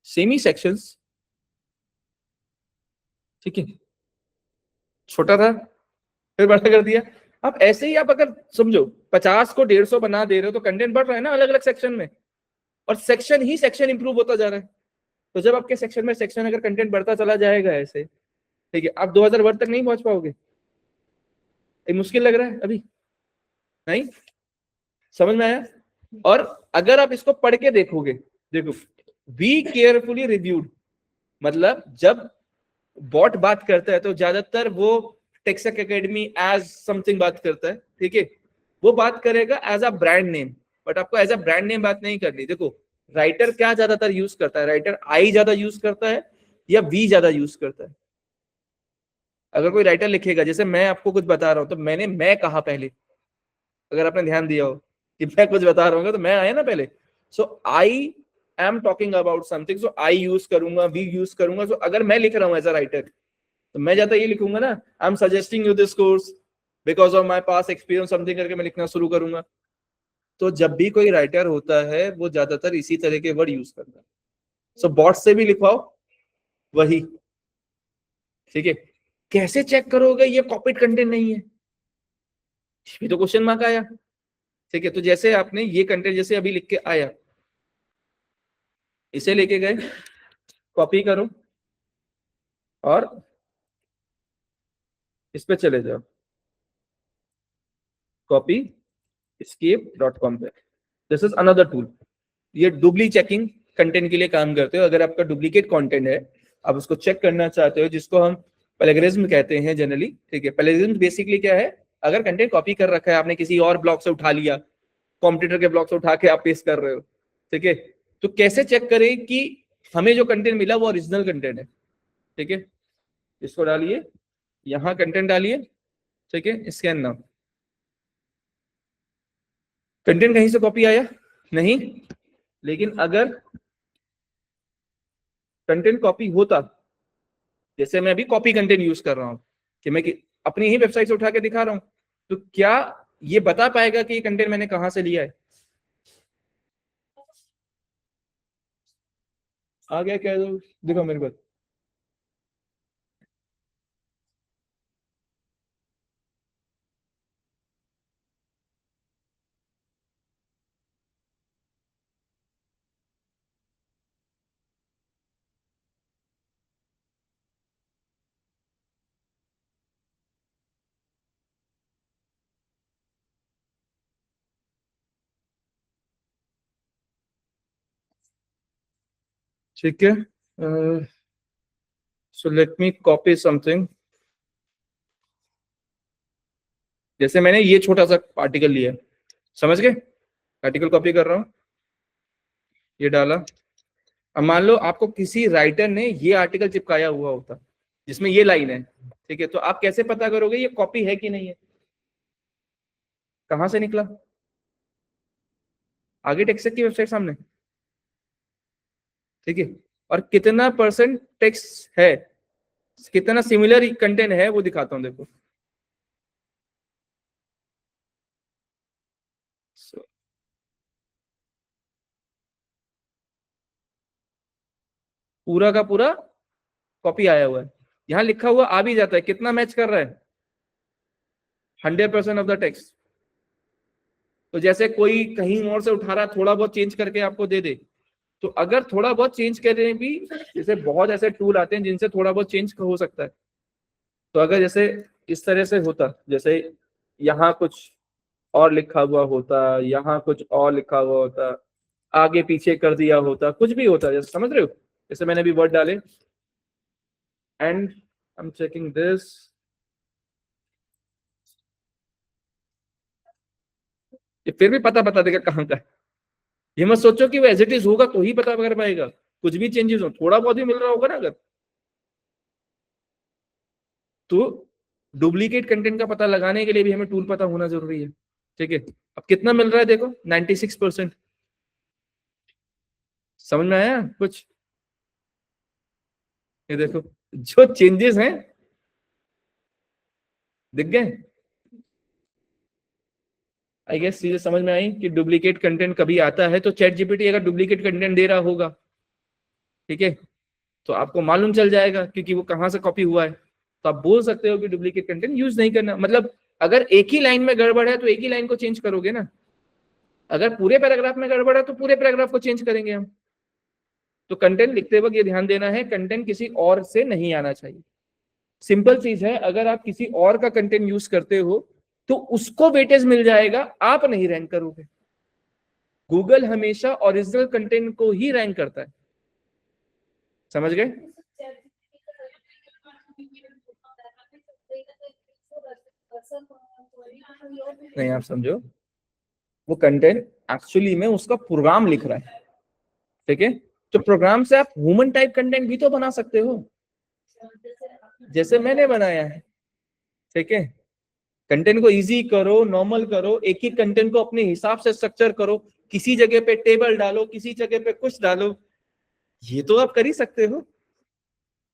सेमी सेक्शंस, ठीक है, छोटा था फिर बड़ा कर दिया। अब ऐसे ही आप अगर समझो 50 को 150 बना दे रहे हो तो कंटेंट बढ़ रहा है ना अलग अलग सेक्शन में, और सेक्शन ही सेक्शन इंप्रूव होता जा रहा है। तो जब आपके सेक्शन में सेक्शन अगर कंटेंट बढ़ता चला जाएगा ऐसे, ठीक है, आप 2000 वर्ड तक नहीं पहुंच पाओगे, ये मुश्किल लग रहा है अभी, नहीं समझ में आया? और अगर आप इसको पढ़ के देखोगे, देखो बी केयरफुली रिव्यूड, मतलब जब बॉट बात करता है तो ज्यादातर वो टेक्सट एकेडमी एज समथिंग बात करता है, ठीक है, वो बात करेगा as a brand name, but आपको एज अ ब्रांड नेम बात नहीं करनी। देखो राइटर क्या ज्यादातर यूज करता है, राइटर आई ज्यादा यूज करता है या वी ज्यादा यूज करता है। अगर कोई राइटर लिखेगा, जैसे मैं आपको कुछ बता रहा हूं तो मैंने मैं कहा पहले, अगर आपने ध्यान दिया हो कि मैं कुछ बता रहा हूँ तो मैं आया ना पहले, so I am talking about something, so I use करूंगा, वी यूज करूंगा। सो अगर मैं लिख रहा हूँ एज अ राइटर तो मैं ज्यादा ये लिखूंगा ना, I am suggesting you this course because of my pass experience something करके मैं लिखना शुरू करूंगा। तो जब भी कोई राइटर होता है वो ज्यादातर इसी तरह के वर्ड यूज करता है। सो बॉट से भी लिखवाओ वही, ठीक है। कैसे चेक करोगे ये कॉपीड कंटेंट नहीं है, भी तो क्वेश्चन मार्क आया, ठीक है। तो जैसे आपने ये कंटेंट जैसे अभी लिख के आया, इसे लेके गए, कॉपी करो और इस पे चले जाओ, कॉपी escape.com पे, दिस इज अनदर टूल। ये डुप्ली चेकिंग कंटेंट के लिए काम करते हो। अगर आपका डुप्लीकेट कंटेंट है, आप उसको चेक करना चाहते हो, जिसको हम प्लेगरिज्म कहते हैं जनरली, ठीक है। प्लेगरिज्म बेसिकली क्या है, अगर कंटेंट कॉपी कर रखा है आपने किसी और ब्लॉग से उठा लिया, कॉम्पिटिटर के ब्लॉग से उठा के आप पेस्ट कर रहे हो, ठीक है, तो कैसे चेक करें कि हमें जो कंटेंट मिला वो ओरिजिनल कंटेंट है, ठीक है। इसको डालिए, यहाँ कंटेंट डालिए, ठीक है, स्कैन नाउ, कंटेंट कहीं से कॉपी आया नहीं, लेकिन अगर कंटेंट कॉपी होता, जैसे मैं अभी कॉपी कंटेंट यूज कर रहा हूं कि मैं अपनी ही वेबसाइट से उठा के दिखा रहा हूं, तो क्या ये बता पाएगा कि ये कंटेंट मैंने कहां से लिया है? आ गया क्या? देखो मेरे को, ठीक है, so let me copy something. जैसे मैंने ये छोटा सा आर्टिकल लिया, समझ गए, आर्टिकल कॉपी कर रहा हूं, ये डाला। अब मान लो आपको किसी राइटर ने ये आर्टिकल चिपकाया हुआ होता जिसमें ये लाइन है, ठीक है, तो आप कैसे पता करोगे ये कॉपी है कि नहीं है? कहां से निकला? आगे टेक्स्ट की वेबसाइट सामने, ठीक है, और कितना परसेंट टेक्स्ट है, कितना सिमिलर कंटेंट है वो दिखाता हूं, देखो। पूरा का पूरा कॉपी आया हुआ है, यहां लिखा हुआ आ भी जाता है, कितना मैच कर रहा है? 100% ऑफ द टेक्स्ट। तो जैसे कोई कहीं और से उठा रहा है, थोड़ा बहुत चेंज करके आपको दे दे, तो अगर थोड़ा बहुत चेंज करें भी, जैसे बहुत ऐसे टूल आते हैं जिनसे थोड़ा बहुत चेंज हो सकता है, तो अगर जैसे इस तरह से होता, जैसे यहाँ कुछ और लिखा हुआ होता, यहाँ कुछ और लिखा हुआ होता, आगे पीछे कर दिया होता, कुछ भी होता, जैसे समझ रहे हो, जैसे मैंने अभी वर्ड डाले and I am checking this, ये फिर भी पता बता देगा कहाँ का है। ये मत सोचो कि वो एज इट इज होगा तो ही पता कर पाएगा, कुछ भी चेंजेस हो, थोड़ा बहुत ही मिल रहा होगा ना अगर, तो डुप्लीकेट कंटेंट का पता लगाने के लिए भी हमें टूल पता होना जरूरी है, ठीक है। अब कितना मिल रहा है देखो, 96%। समझ में आया कुछ? ये देखो जो चेंजेस हैं दिख गए। आई गेस चीजें समझ में आई कि डुप्लीकेट कंटेंट कभी आता है तो चैट जीपीटी अगर डुप्लीकेट कंटेंट दे रहा होगा, ठीक है, तो आपको मालूम चल जाएगा क्योंकि वो कहां से कॉपी हुआ है, तो आप बोल सकते हो कि डुप्लीकेट कंटेंट यूज नहीं करना। मतलब अगर एक ही लाइन में गड़बड़ है तो एक ही लाइन को चेंज करोगे ना, अगर पूरे पैराग्राफ में गड़बड़ है तो पूरे पैराग्राफ को चेंज करेंगे हम। तो कंटेंट लिखते वक्त ये ध्यान देना है, कंटेंट किसी और से नहीं आना चाहिए। सिंपल चीज है, अगर आप किसी और का कंटेंट यूज करते हो तो उसको वेटेज मिल जाएगा, आप नहीं रैंक करोगे। गूगल हमेशा ओरिजिनल कंटेंट को ही रैंक करता है, समझ गए? नहीं, आप समझो, वो कंटेंट एक्चुअली में उसका प्रोग्राम लिख रहा है, ठीक है, तो प्रोग्राम से आप ह्यूमन टाइप कंटेंट भी तो बना सकते हो, जैसे मैंने बनाया है, ठीक है। कंटेंट को इजी करो, नॉर्मल करो, एक ही कंटेंट को अपने हिसाब से स्ट्रक्चर करो, किसी जगह पे टेबल डालो, किसी जगह पे कुछ डालो, ये तो आप कर ही सकते हो।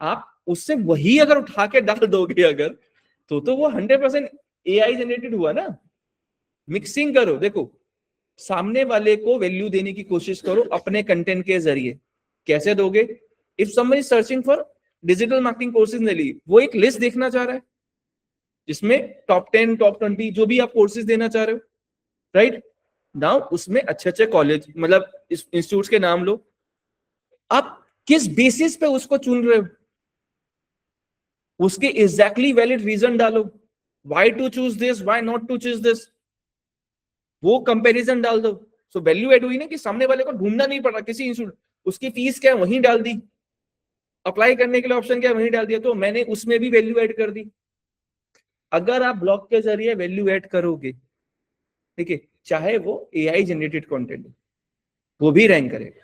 आप उससे वही अगर उठा के डाल दोगे अगर, तो वो 100% AI जनरेटेड हुआ ना। मिक्सिंग करो, देखो सामने वाले को वैल्यू देने की कोशिश करो अपने कंटेंट के जरिए। कैसे दोगे? If someone is searching for digital marketing courses in Delhi, वो एक लिस्ट देखना चाह रहा है जिसमें टॉप 10 टॉप 20 जो भी आप कोर्सेज देना चाह रहे हो, राइट नाउ उसमें अच्छे अच्छे कॉलेज मतलब इंस्टीट्यूट्स के नाम लो, आप किस बेसिस पे उसको चुन रहे हो, उसके एग्जैक्टली वैलिड रीजन डालो, why to choose this, why not to choose this, वो कंपैरिजन डाल दो। सो वैल्यू एड हुई ना कि सामने वाले को ढूंढना नहीं पड़ा, किसी इंस्टीट्यूट उसकी फीस क्या है वहीं डाल दी, अप्लाई करने के लिए ऑप्शन क्या है वहीं डाल दिया, तो मैंने उसमें भी वैल्यू ऐड कर दी। अगर आप ब्लॉग के जरिए वैल्यू ऐड करोगे, ठीक है, चाहे वो AI जनरेटेड कंटेंट वो भी रैंक करेगा।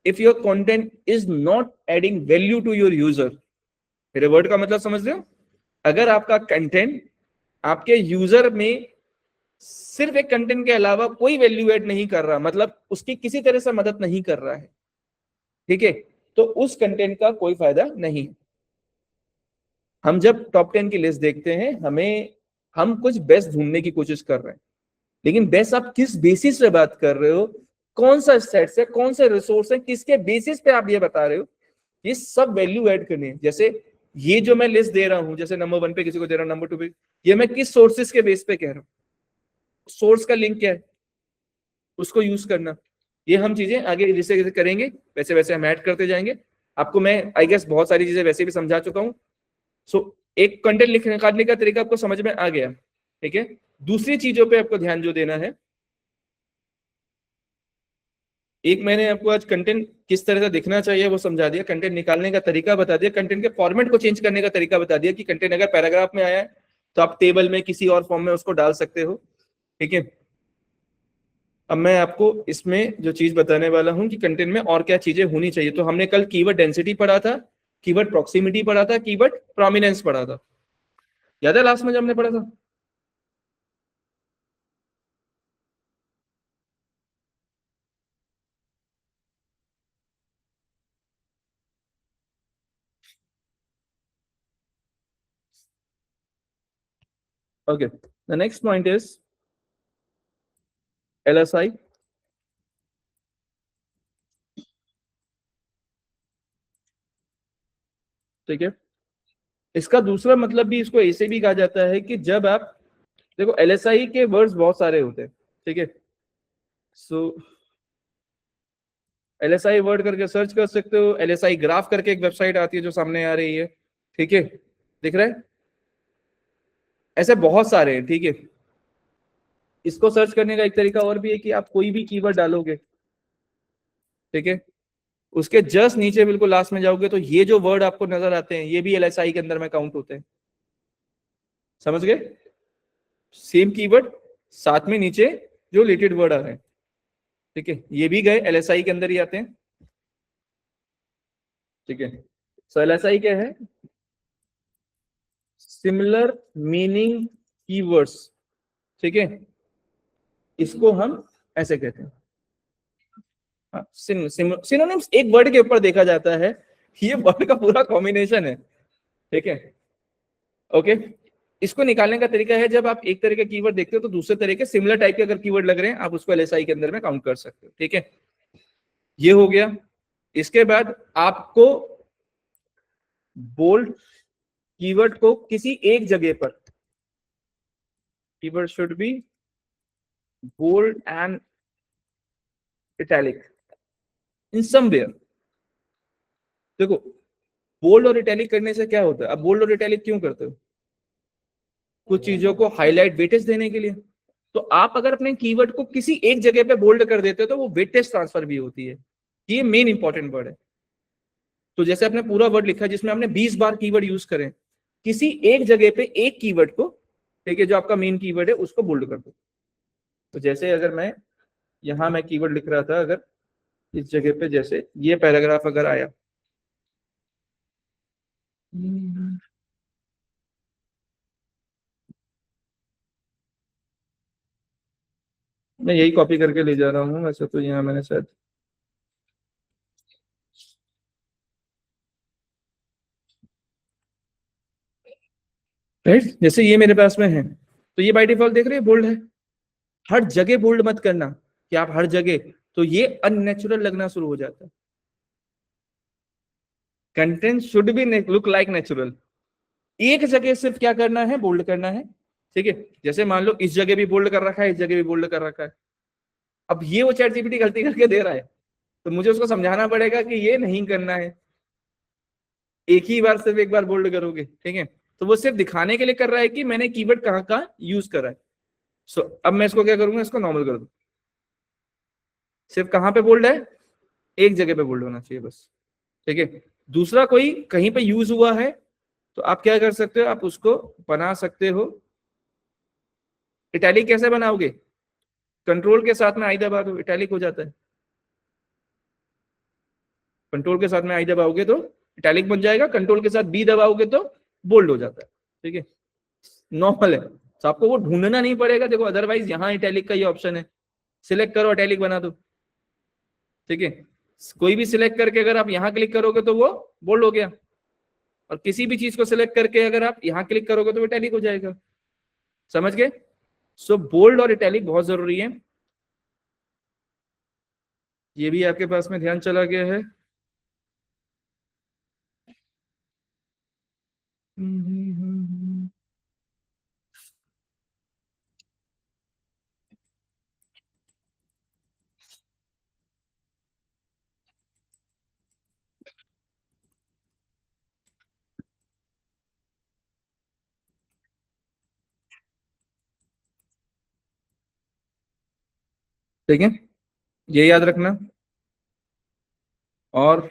If your content is not adding value to your user, मेरे वर्ड का मतलब समझ रहे हो, अगर आपका कंटेंट आपके यूजर में सिर्फ एक कंटेंट के अलावा कोई वैल्यू ऐड नहीं कर रहा, मतलब उसकी किसी तरह से मदद नहीं कर रहा है, ठीक है, तो उस कंटेंट का कोई फायदा नहीं। हम जब टॉप 10 की लिस्ट देखते हैं, हम कुछ बेस्ट ढूंढने की कोशिश कर रहे हैं, लेकिन बेस्ट आप किस बेसिस पे बात कर रहे हो, कौन सा सेट है, कौन से रिसोर्स है, किसके बेसिस पे आप ये बता रहे हो, ये सब वैल्यू ऐड करनी है। जैसे ये जो मैं लिस्ट दे रहा हूं, जैसे नंबर 1 पे किसी को दे रहा हूं, नंबर 2 पे, ये मैं किस सोर्सेस के बेस पे कह रहा हूँ, सोर्स का लिंक क्या है, उसको यूज करना। ये हम चीजें आगे जैसे जैसे करेंगे वैसे वैसे हम ऐड करते जाएंगे। आपको मैं आई गेस बहुत सारी चीजें वैसे भी समझा चुका हूँ। सो एक कंटेंट लिखने निकालने का तरीका आपको समझ में आ गया, ठीक है। दूसरी चीजों पे आपको ध्यान जो देना है, एक मैंने आपको आज कंटेंट किस तरह से दिखना चाहिए वो समझा दिया, कंटेंट निकालने का तरीका बता दिया, कंटेंट के फॉर्मेट को चेंज करने का तरीका बता दिया कि कंटेंट अगर पैराग्राफ में आया है तो आप टेबल में किसी और फॉर्म में उसको डाल सकते हो। ठीक है, अब मैं आपको इसमें जो चीज बताने वाला हूं कि कंटेंट में और क्या चीजें होनी चाहिए। तो हमने कल कीवर्ड डेंसिटी पढ़ा था, कीवर्ड प्रॉक्सिमिटी पढ़ा था, कीवर्ड प्रोमिनेंस पढ़ा था, याद है लास्ट में जब हमने पढ़ा था? Okay, the next point is LSI। ठीक है, इसका दूसरा मतलब भी इसको ऐसे भी कहा जाता है कि जब आप देखो LSI के वर्ड्स बहुत सारे होते हैं। ठीक है, सो LSI वर्ड करके सर्च कर सकते हो, LSI ग्राफ करके एक वेबसाइट आती है जो सामने आ रही है। ठीक है, दिख रहा है? ऐसे बहुत सारे हैं। ठीक है, इसको सर्च करने का एक तरीका और भी है कि आप कोई भी कीवर्ड डालोगे, ठीक है, उसके जस्ट नीचे बिल्कुल लास्ट में जाओगे तो ये जो वर्ड आपको नजर आते हैं ये भी LSI के अंदर में काउंट होते हैं। समझ गए? सेम कीवर्ड, साथ में नीचे जो रिलेटेड वर्ड आ रहे हैं, ठीक है, ये भी गए LSI के अंदर ही आते हैं। ठीक है, सो LSI क्या है? Similar meaning keywords. ठीक है, इसको हम ऐसे कहते हैं। सिनोनिम्स एक वर्ड के ऊपर देखा जाता है, ये वर्ड का पूरा कॉम्बिनेशन है। ठीक है, ओके, इसको निकालने का तरीका है जब आप एक तरह के कीवर्ड देखते हो तो दूसरे तरह के सिमिलर टाइप के अगर कीवर्ड लग रहे हैं आप उसको LSI के अंदर में काउंट कर सकते हो। ठीक है, ये हो गया। इसके बाद आपको बोल्ड कीवर्ड को किसी एक जगह पर, keyword should be bold and italic in somewhere. देखो, बोल्ड और इटैलिक करने से क्या होता है? अब बोल्ड और इटैलिक क्यों करते हो? कुछ चीजों को हाईलाइट वेटेज देने के लिए। तो आप अगर अपने कीवर्ड को किसी एक जगह पे बोल्ड कर देते हो तो वो वेटेज ट्रांसफर भी होती है। ये मेन इंपॉर्टेंट वर्ड है। तो जैसे आपने पूरा वर्ड लिखा जिसमें आपने 20 बार कीवर्ड यूज करें, किसी एक जगह पे एक कीवर्ड को, ठीक है, जो आपका मेन कीवर्ड है उसको बोल्ड कर दो। तो जैसे अगर मैं यहां मैं कीवर्ड लिख रहा था, अगर इस जगह पे जैसे ये पैराग्राफ अगर आया, मैं यही कॉपी करके ले जा रहा हूँ वैसे तो, यहाँ मैंने शायद, राइट, जैसे ये मेरे पास में है तो ये बाय डिफॉल्ट देख रहे हैं बोल्ड है। हर जगह बोल्ड मत करना कि आप हर जगह, तो ये अननेचुरल लगना शुरू हो जाता है। Content should be look like natural. एक जगह सिर्फ क्या करना है? बोल्ड करना है। ठीक है, जैसे मान लो इस जगह भी बोल्ड कर रखा है, इस जगह भी बोल्ड कर रखा है। अब ये वो चैट जीपीटी गलती करके दे रहा है तो मुझे उसको समझाना पड़ेगा कि ये नहीं करना है, एक ही बार सिर्फ एक बार बोल्ड करोगे। ठीक है, तो वो सिर्फ दिखाने के लिए कर रहा है कि मैंने कीवर्ड कहाँ कहाँ यूज करा है। सो अब मैं इसको क्या करूंगा? इसको नॉर्मल कर दूं। सिर्फ कहाँ पे बोल्ड है? एक जगह पे बोल्ड होना चाहिए बस। ठीक है, दूसरा कोई कहीं पे यूज हुआ है तो आप क्या कर सकते हो? आप उसको बना सकते हो। इटैलिक कैसे बनाओगे? कंट्रोल के साथ में आई दबा दो, इटैलिक हो जाता है। कंट्रोल के साथ में आई दबाओगे तो इटैलिक बन जाएगा, कंट्रोल के साथ बी दबाओगे तो बोल्ड हो जाता है। ठीक है, नॉर्मल है, तो आपको वो ढूंढना नहीं पड़ेगा। देखो, अदरवाइज यहाँ इटैलिक का ये ऑप्शन है, सिलेक्ट करो इटैलिक बना दो। ठीक है, कोई भी सिलेक्ट करके अगर आप यहाँ क्लिक करोगे तो वो बोल्ड हो गया, और किसी भी चीज को सिलेक्ट करके अगर आप यहाँ क्लिक करोगे तो वो इटैलिक हो जाएगा। समझ गए? सो बोल्ड और इटैलिक बहुत जरूरी है, ये भी आपके पास में ध्यान चला गया है। ठीक है, ये याद रखना। और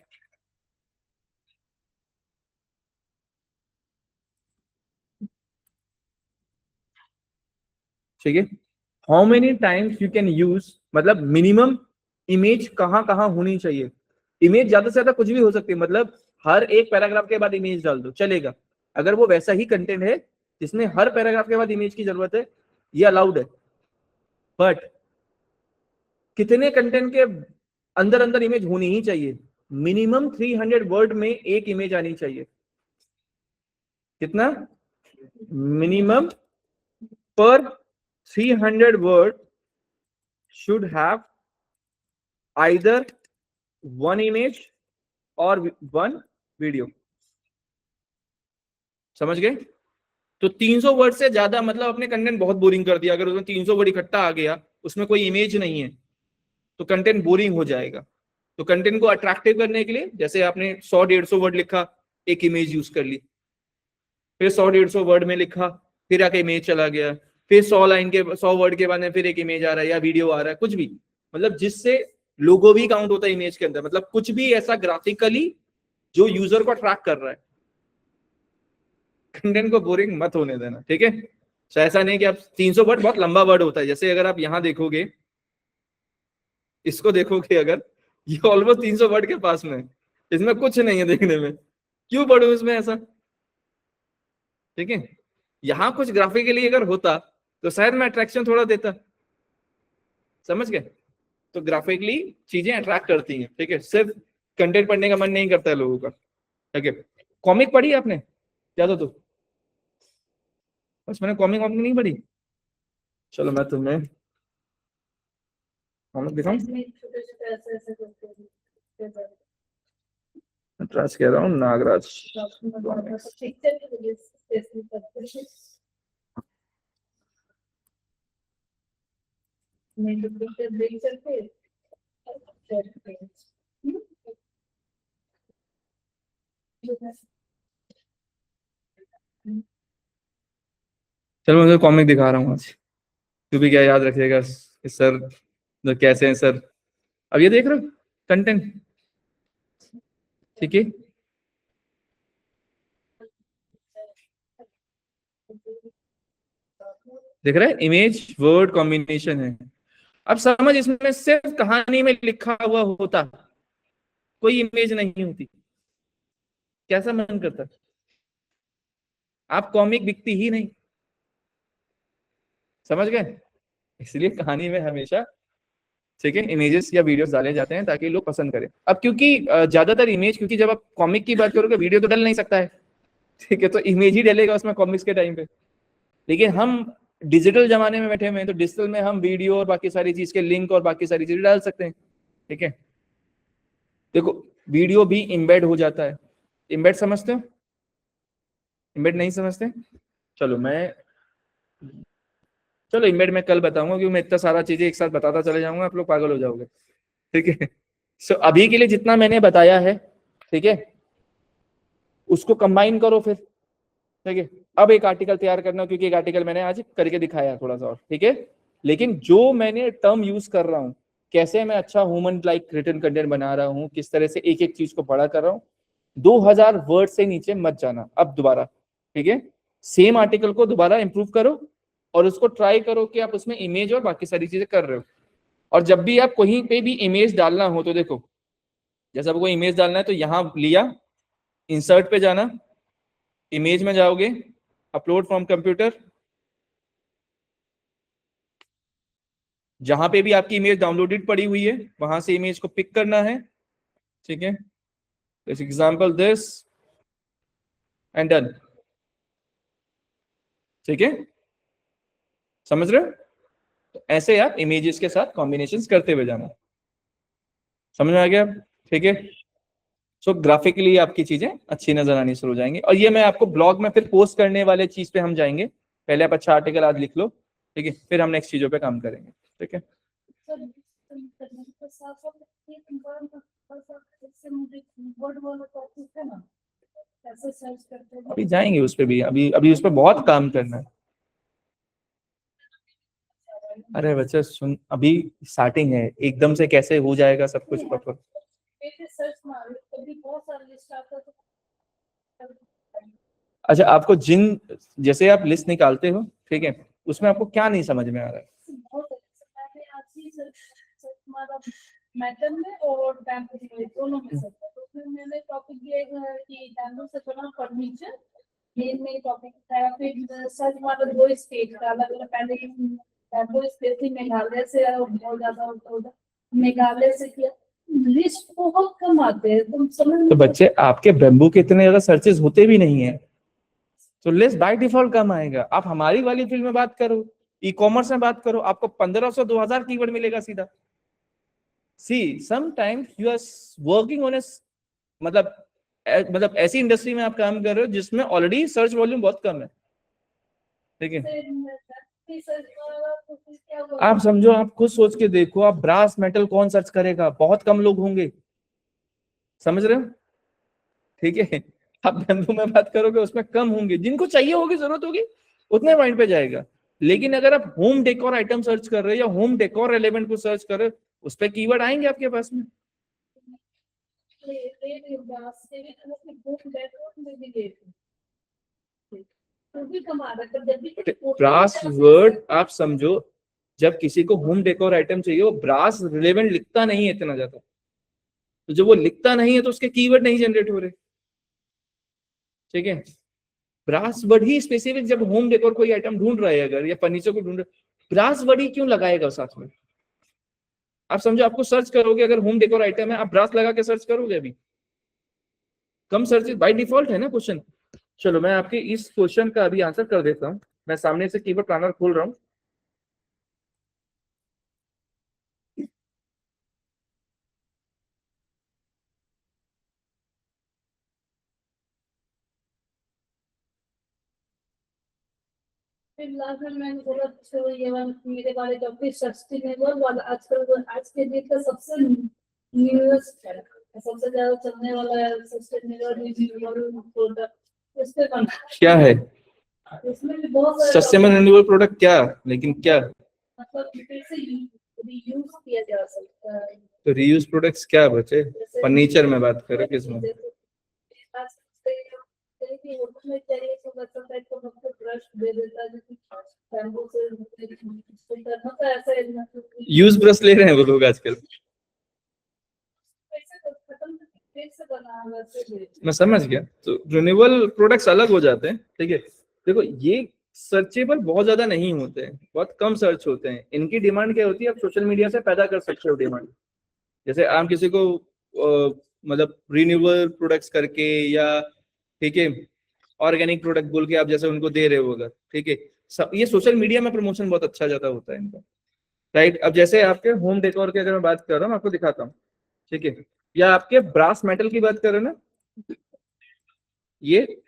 ठीक है, how many times you can use, मतलब मिनिमम इमेज कहाँ कहाँ होनी चाहिए। इमेज ज्यादा से ज्यादा कुछ भी हो सकती है, मतलब हर एक पैराग्राफ के बाद इमेज डाल दो चलेगा, अगर वो वैसा ही कंटेंट है जिसमें हर पैराग्राफ के बाद इमेज की जरूरत है, ये अलाउड है। बट कितने कंटेंट के अंदर अंदर इमेज होनी ही चाहिए, मिनिमम 300 वर्ड में एक इमेज आनी चाहिए। कितना? मिनिमम पर 300 word should have either one image or one video। समझ गए? तो 300 वर्ड से ज्यादा मतलब अपने कंटेंट बहुत बोरिंग कर दिया, अगर उसमें 300 वर्ड इकट्ठा आ गया, उसमें कोई इमेज नहीं है, तो कंटेंट बोरिंग हो जाएगा। तो कंटेंट को अट्रैक्टिव करने के लिए, जैसे आपने 100-150 वर्ड लिखा, एक इमेज यूज कर ली, फिर 100-150 वर्ड में लिखा, फिर आके इमेज चला गया, फिर 100 वर्ड के बाद में फिर एक इमेज आ रहा है या वीडियो आ रहा है, कुछ भी, मतलब जिससे लोगो भी काउंट होता है इमेज के अंदर, मतलब कुछ भी ऐसा ग्राफिकली जो यूजर को अट्रैक्ट कर रहा है। कंटेंट को बोरिंग मत होने देना, ठीक है? तो ऐसा नहीं कि आप 300 वर्ड बहुत लंबा वर्ड होता है, जैसे अगर आप यहां देखोगे, इसको देखोगे, अगर ये ऑलमोस्ट 300 वर्ड के पास में, इसमें कुछ नहीं है देखने में, क्यों पढ़ू इसमें ऐसा? ठीक है, यहां कुछ ग्राफिकली अगर होता तो शायद मैं अट्रैक्शन थोड़ा देता, समझ गए? तो ग्राफिकली चीजें अट्रैक्ट करती हैं, ठीक है, सिर्फ कंटेंट पढ़ने का मन नहीं करता है लोगों का, ठीक है? कॉमिक पढ़ी आपने ज्यादा? तो बस मैंने कॉमिक नहीं पढ़ी, चलो मैं तुम्हें कॉमिक दिखाऊं। छोटे-छोटे ऐसे-ऐसे करके नटराज कह रहा हूँ, नागराज। पिक्चर की वजह से ऐसे करते हैं। नहीं तो पिक्चर देख सकते हैं। चलो मैं कॉमिक दिखा रहा हूँ आज, तू भी क्या याद रखिएगा सर तो कैसे हैं सर। अब ये देख रहे हो कंटेंट, ठीक है, देख रहे हैं, इमेज वर्ड कॉम्बिनेशन है। अब समझ, इसमें सिर्फ कहानी में लिखा हुआ होता, कोई इमेज नहीं होती, कैसा मन करता? आप कॉमिक बिकती ही नहीं, समझ गए? इसलिए कहानी में हमेशा, ठीक है, इमेजेस या वीडियोस डाले जाते हैं ताकि लोग पसंद करें। अब क्योंकि ज्यादातर इमेज, क्योंकि जब आप कॉमिक की बात करोगे वीडियो तो डल नहीं सकता है, ठीक है, तो इमेज ही डलेगा उसमें कॉमिक्स के टाइम पे। लेकिन हम डिजिटल जमाने में बैठे हुए हैं, तो डिजिटल में हम वीडियो और बाकी सारी चीज के लिंक और बाकी सारी चीजें डाल सकते हैं, ठीक है? देखो वीडियो भी इम्बेड हो जाता है, इम्बेड समझते हो? इम्बेड नहीं समझते? चलो इम्बेड मैं कल बताऊंगा, क्योंकि मैं इतना सारा चीजें एक साथ बताता चले जाऊंगा, आप लोग पागल हो जाओगे, ठीक है? सो अभी के लिए जितना मैंने बताया है, ठीक है, उसको कंबाइन करो फिर, ठीक है? अब एक आर्टिकल तैयार करना, क्योंकि एक आर्टिकल मैंने आज करके दिखाया थोड़ा सा और, ठीक है? लेकिन जो मैंने टर्म यूज कर रहा हूँ, कैसे मैं अच्छा ह्यूमन लाइक रिटर्न कंटेंट बना रहा हूँ, किस तरह से एक एक चीज को पढ़ा कर रहा हूँ, 2000 वर्ड से नीचे मत जाना अब दोबारा, ठीक है? सेम आर्टिकल को दोबारा इंप्रूव करो और उसको ट्राई करो कि आप उसमें इमेज और बाकी सारी चीजें कर रहे हो। और जब भी आप कहीं पे भी इमेज डालना हो, तो देखो, जैसे आपको इमेज डालना है तो यहां लिया, इंसर्ट पे जाना, इमेज में जाओगे, अपलोड फ्रॉम कंप्यूटर, जहां पे भी आपकी इमेज डाउनलोडेड पड़ी हुई है वहां से इमेज को पिक करना है, ठीक है? This example this and done, ठीक है? समझ रहे हो? तो ऐसे आप इमेजेस के साथ कॉम्बिनेशंस करते हुए जाना, समझ में आ गया? ठीक है, सो ग्राफिकली आपकी चीजें अच्छी नजर आनी शुरू हो जाएंगी। और ये मैं आपको ब्लॉग में फिर पोस्ट करने वाले चीज पे हम जाएंगे, पहले आप अच्छा आर्टिकल आज लिख लो, ठीक है, फिर हम नेक्स्ट चीजों पे काम करेंगे, ठीक है? अभी जाएंगे उस पे भी, अभी अभी उस पे बहुत काम करना है। अरे बच्चे सुन, अभी स्टार्टिंग है, एकदम से कैसे हो जाएगा सब कुछ प्रॉपर? मारो, कभी बहुत सारे लिस्ट आता है तो अच्छा, आपको जिन जैसे आप लिस्ट निकालते हो, ठीक है, उसमें आपको क्या नहीं समझ में आ रहा है? बहुत अच्छा। मैंने आज ही सर्च मारा मैटम में और बैम्बू में, दोनों में सर्च किया। तो उसमें मैंने टॉपिक दिया है कि बैम्बू से बना फर्नीचर, ये मेन टॉपिक था। फिर सर्च मारा दो स्टेट का अलग अलग, पहले बैम्बू स्टेट थी मेघालय से, और बहुत ज्यादा उधर मेघालय से किया। लिस्ट बहुत कम आते हैं, तुम समझ तो बच्चे, आपके बैम्बू के इतने ज्यादा सर्चेस होते भी नहीं है, तो लिस्ट बाय डिफॉल्ट कम आएगा। आप हमारी वाली फील्ड में बात करो, ई कॉमर्स में बात करो, आपको 1500-2000 कीवर्ड मिलेगा सीधा। See sometimes you are working on a, मतलब मतलब ऐसी इंडस्ट्री में आप काम कर रहे हो जिसमें ऑलरेडी सर्च वॉल्यूम बहुत कम है, ठीक है। आप समझो, आप खुद सोच के देखो, आप ब्रास मेटल कौन सर्च करेगा? बहुत कम लोग होंगे, समझ रहे हो, ठीक है। आप बैम्बू में बात करोगे, उसमें कम होंगे, जिनको चाहिए होगी, जरूरत होगी, उतने पॉइंट पे जाएगा। लेकिन अगर आप होम डेकोर आइटम सर्च कर रहे हो या होम डेकोर एलिमेंट को सर्च कर रहे हो, उस पर कीवर्ड आएंगे आपके पास में। ब्रास वर्ड आप समझो, जब किसी को होम डेकोर आइटम चाहिए, वो ब्रास रिलेवेंट लिखता नहीं है इतना ज्यादा, तो जब वो लिखता नहीं है तो उसके कीवर्ड नहीं जनरेट हो रहे, ठीक है। ब्रास वर्ड ही स्पेसिफिक, जब होम डेकोर कोई आइटम ढूंढ रहा है अगर, या फर्नीचर को ढूंढ रहे, ब्रास वर्ड ही क्यों लगाएगा साथ में? आप समझो, आपको सर्च करोगे, अगर होम डेकोर आइटम है, आप ब्रास लगा के सर्च करोगे? अभी कम सर्चेस बाय डिफॉल्ट है ना क्वेश्चन। चलो, मैं आपके इस क्वेश्चन का अभी आंसर कर देता हूँ। मैं सामने से कीवर्ड प्लानर खोल रहा हूँ। फिलहाल में मैंने बोला तो ये वाला मेरे वाले टॉपिक सस्टेनेबल वाला आजकल आज के डेट का सबसे न्यूएस्ट है, सबसे ज्यादा चलने वाला है सस्टेनेबल रिन्यूएबल प्रोडक्ट। इस पे बना क्या है इसमें भी बहुत सारे सस्टेनेबल रिन्यूएबल प्रोडक्ट? क्या, लेकिन क्या? मतलब फिर से रीयूज किया जा सकता है। तो रीयूज प्रोडक्ट्स क्या बचे? जैसे फर्नीचर में बात करें, किसमें? चाहिए तो बच्चों टाइप को मतलब ब्रश दे देता है, जैसे बैम्बू से करना तो ऐसा है। यूज ब्रश ले रहे हैं वो लोग आजकल, मैं समझ गया। तो रिन्यूएबल प्रोडक्ट्स अलग हो जाते हैं, ठीक है। देखो, ये सर्चेबल बहुत ज्यादा नहीं होते हैं, बहुत कम सर्च होते हैं। इनकी डिमांड क्या होती है? आप सोशल मीडिया से पैदा कर सकते हो डिमांड। जैसे आप किसी को मतलब रिन्यूएबल प्रोडक्ट्स करके, या ठीक है, ऑर्गेनिक प्रोडक्ट बोल के आप जैसे उनको दे रहे हो अगर, ठीक है, ये सोशल मीडिया में प्रमोशन बहुत अच्छा ज्यादा होता है इनका, राइट। अब जैसे आपके होम डेकोर की अगर मैं बात कर रहा हूँ, आपको दिखाता हूँ, ठीक है, या आपके ब्रास मेटल की बात करें ना, ये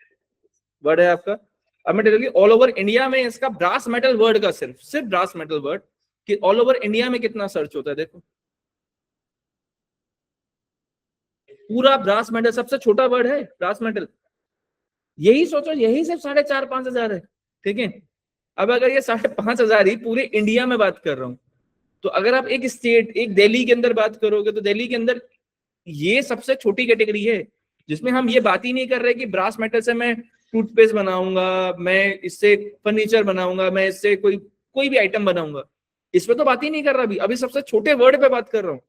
वर्ड है आपका। अब मैं टेल ऑल ओवर इंडिया में इसका ब्रास मेटल वर्ड का सिर्फ ब्रास मेटल वर्ड कि ऑल ओवर इंडिया में कितना सर्च होता है, देखो। पूरा ब्रास मेटल, सबसे छोटा वर्ड है ब्रास मेटल, यही सोचो, यही सिर्फ 4,500-5,000 है, ठीक है। अब अगर ये 5,500 ही पूरे इंडिया में बात कर रहा हूं, तो अगर आप एक स्टेट, एक दिल्ली के अंदर बात करोगे, तो दिल्ली के अंदर ये सबसे छोटी कैटेगरी है, जिसमें हम ये बात ही नहीं कर रहे कि ब्रास मेटल से मैं टूथपेस्ट बनाऊंगा, मैं इससे फर्नीचर बनाऊंगा, मैं इससे कोई कोई भी आइटम बनाऊंगा, इस पे तो बात ही नहीं कर रहा। अभी सबसे छोटे वर्ड पे बात कर रहा हूँ,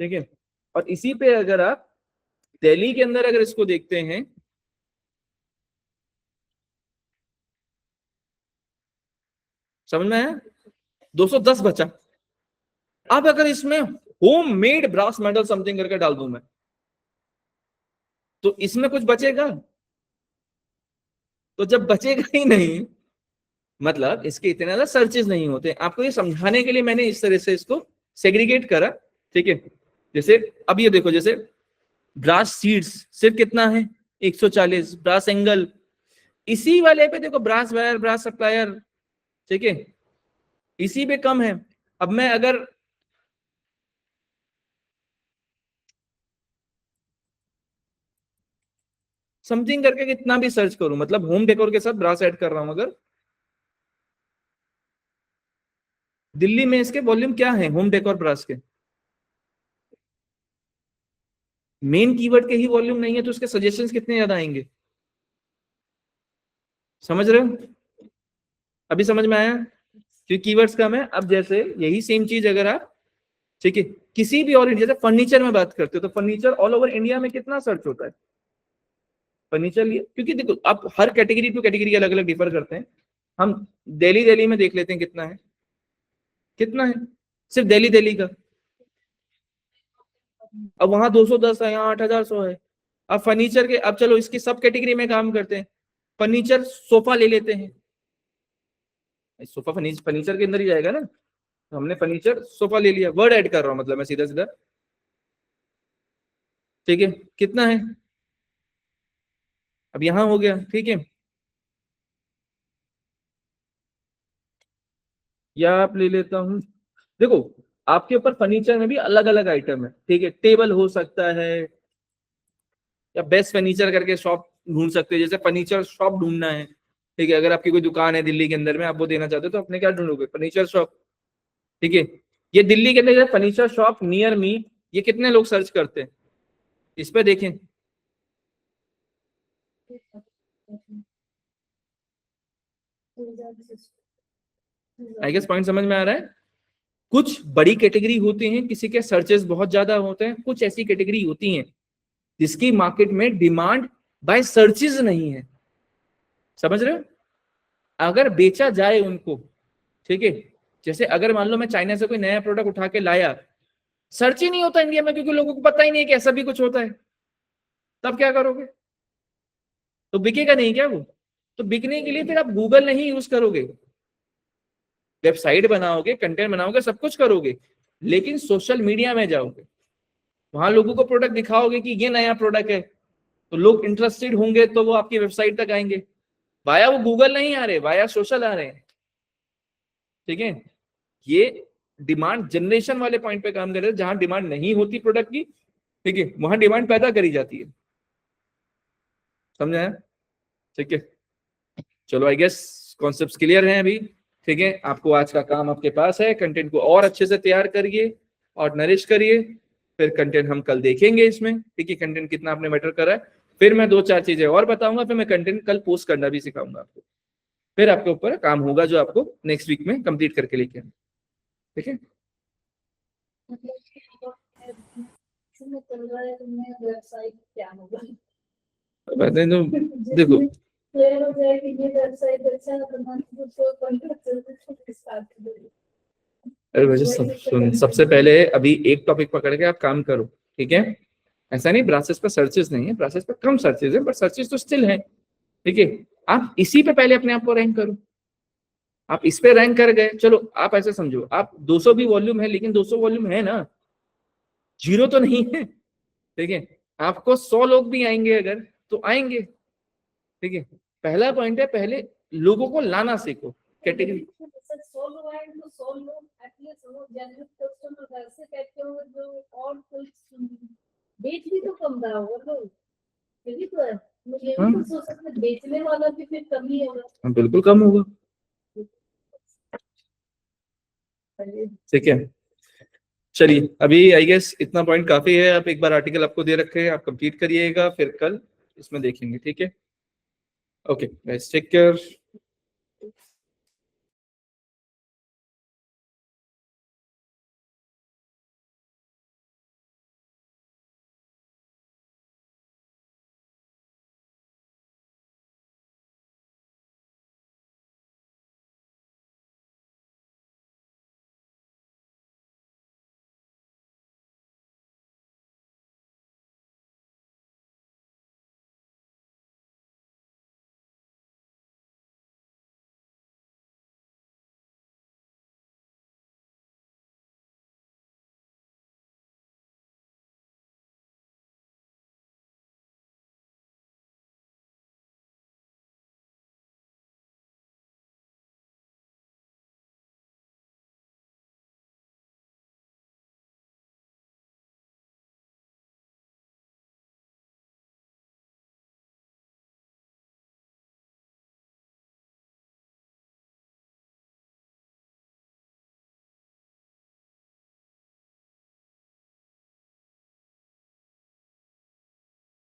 ठीक है। और इसी पे अगर आप दिल्ली के अंदर अगर इसको देखते हैं, समझ में है, 210 बचा। अब अगर इसमें home made brass metal something करके डाल दूं मैं, तो इसमें कुछ बचेगा? तो जब बचेगा ही नहीं, मतलब इसके इतने ज्यादा सर्चेस नहीं होते। आपको ये समझाने के लिए मैंने इस तरह से इसको सेग्रीगेट करा, ठीक है। जैसे अब ये देखो, जैसे ब्रास सीड्स सिर्फ कितना है? 140। ब्रास एंगल, इसी वाले पे देखो, ब्रास वायर, ब्रास सप्लायर, ठीक है, इसी पे कम है। अब मैं अगर समथिंग करके कितना भी सर्च करूं, मतलब होम डेकोर के साथ ब्रास ऐड कर रहा हूं अगर, दिल्ली में इसके वॉल्यूम क्या है होम डेकोर ब्रास के? मेन कीवर्ड के ही वॉल्यूम नहीं है तो उसके सजेशंस कितने ज्यादा आएंगे? समझ रहे हो? अभी समझ में आया? क्योंकि कीवर्ड्स कम है। अब जैसे यही सेम चीज अगर आप, ठीक है, किसी भी और इंडिया से फर्नीचर में बात करते हो तो फर्नीचर ऑल ओवर इंडिया में कितना सर्च होता है फर्नीचर लिए? क्योंकि देखो आप हर कैटेगरी टू कैटेगरी अलग अलग डिफर करते हैं। हम दिल्ली में देख लेते हैं कितना है, कितना है सिर्फ दिल्ली का। अब वहां 210 है, यहाँ 8,100 है। अब फर्नीचर के, अब चलो इसकी सब कैटेगरी में काम करते हैं। फर्नीचर सोफा ले लेते हैं, सोफा फर्नीचर के अंदर ही जाएगा ना। तो हमने फर्नीचर सोफा ले लिया, वर्ड ऐड कर रहा हूं मतलब मैं सीधा सीधा, ठीक है। कितना है? अब यहां हो गया, ठीक है। या आप ले लेता हूं, देखो आपके ऊपर फर्नीचर में भी अलग अलग आइटम है, ठीक है। टेबल हो सकता है, या बेस्ट फर्नीचर करके शॉप ढूंढ सकते हैं, जैसे फर्नीचर शॉप ढूंढना है, ठीक है। अगर आपकी कोई दुकान है दिल्ली के अंदर में, आप वो देना चाहते हो तो अपने क्या ढूंढोगे? फर्नीचर शॉप, ठीक है। ये दिल्ली के अंदर फर्नीचर शॉप नियर मी, ये कितने लोग सर्च करते हैं इस पे देखें। आई गेस पॉइंट समझ में आ रहा है? कुछ बड़ी कैटेगरी होती हैं, किसी के सर्चेस बहुत ज्यादा होते हैं, कुछ ऐसी कैटेगरी होती हैं जिसकी मार्केट में डिमांड बाय सर्चेस नहीं है। समझ रहे हो? अगर बेचा जाए उनको, ठीक है। जैसे अगर मान लो मैं चाइना से कोई नया प्रोडक्ट उठा के लाया, सर्च ही नहीं होता इंडिया में क्योंकि लोगों को पता ही नहीं है कि ऐसा भी कुछ होता है, तब क्या करोगे? तो बिकेगा नहीं क्या वो? तो बिकने के लिए फिर आप गूगल नहीं यूज करोगे, वेबसाइट बनाओगे, कंटेंट बनाओगे, सब कुछ करोगे, लेकिन सोशल मीडिया में जाओगे, वहां लोगों को प्रोडक्ट दिखाओगे कि ये नया प्रोडक्ट है, तो लोग इंटरेस्टेड होंगे तो वो आपकी वेबसाइट तक आएंगे। वाया वो गूगल नहीं आ रहे, वाया सोशल आ रहे हैं, ठीक है। ये डिमांड जनरेशन वाले पॉइंट पे काम कर रहे हैं, जहां डिमांड नहीं होती प्रोडक्ट की, ठीक है, वहां डिमांड पैदा करी जाती है। समझा? ठीक है, चलो आई गेस कॉन्सेप्ट्स क्लियर हैं अभी, ठीक है। आपको आज का काम आपके पास है, कंटेंट को और अच्छे से तैयार करिए और नरिश करिए, फिर कंटेंट हम कल देखेंगे इसमें, ठीक है। कंटेंट कितना आपने मैटर करा है, फिर मैं 2-4 चीजें और बताऊंगा, फिर मैं कंटेंट कल पोस्ट करना भी सिखाऊंगा आपको, फिर आपके ऊपर काम होगा जो आपको नेक्स्ट वीक में कंप्लीट करके लेके आना, ठीक है। वेबसाइट क्या होगा? बताएं तो देखो, क्लियर हो जाए कि ये वेबसाइट अच्छा बना तो उसको कॉन्टेक्ट स्टार्ट कर दो। अरे वैसे सबसे पहले अभी एक टॉपिक पकड़ के आप काम करो, ठीक है। ऐसा नहीं ब्रासेस पे सर्चेस नहीं है, ब्रासेस पे कम सर्चेस है, बट सर्चेस तो स्टिल है, ठीक है। आप इसी पे पहले अपने आप को रैंक करो, आप इस पे रैंक कर गए, चलो आप ऐसे समझो, आप 200 भी वॉल्यूम है, लेकिन 200 वॉल्यूम है ना, जीरो तो नहीं है, ठीक है। आपको 100 लोग भी आएंगे अगर, तो आएंगे, ठीक है। पहला पॉइंट है, पहले लोगों को लाना सीखो कैटेगरी। सोलो एंड तो सोलो एटलीस्ट वो जनरल कस्टमर ऐसे कहते हो जो और कोई बेच भी तो कम रहा होगा, तो यही तो है। मुझे ये भी तो सोच सकते हैं, बेचने वाला भी फिर कम ही होगा। बिल्कुल कम होगा, ठीक है। चलिए अभी आई गेस इतना पॉइंट काफी है। आप एक बार आर्टिकल आपको दे रखे हैं, आप कंप्लीट करिएगा, फिर कल इसमें देखेंगे, ठीक है। Okay guys, take care.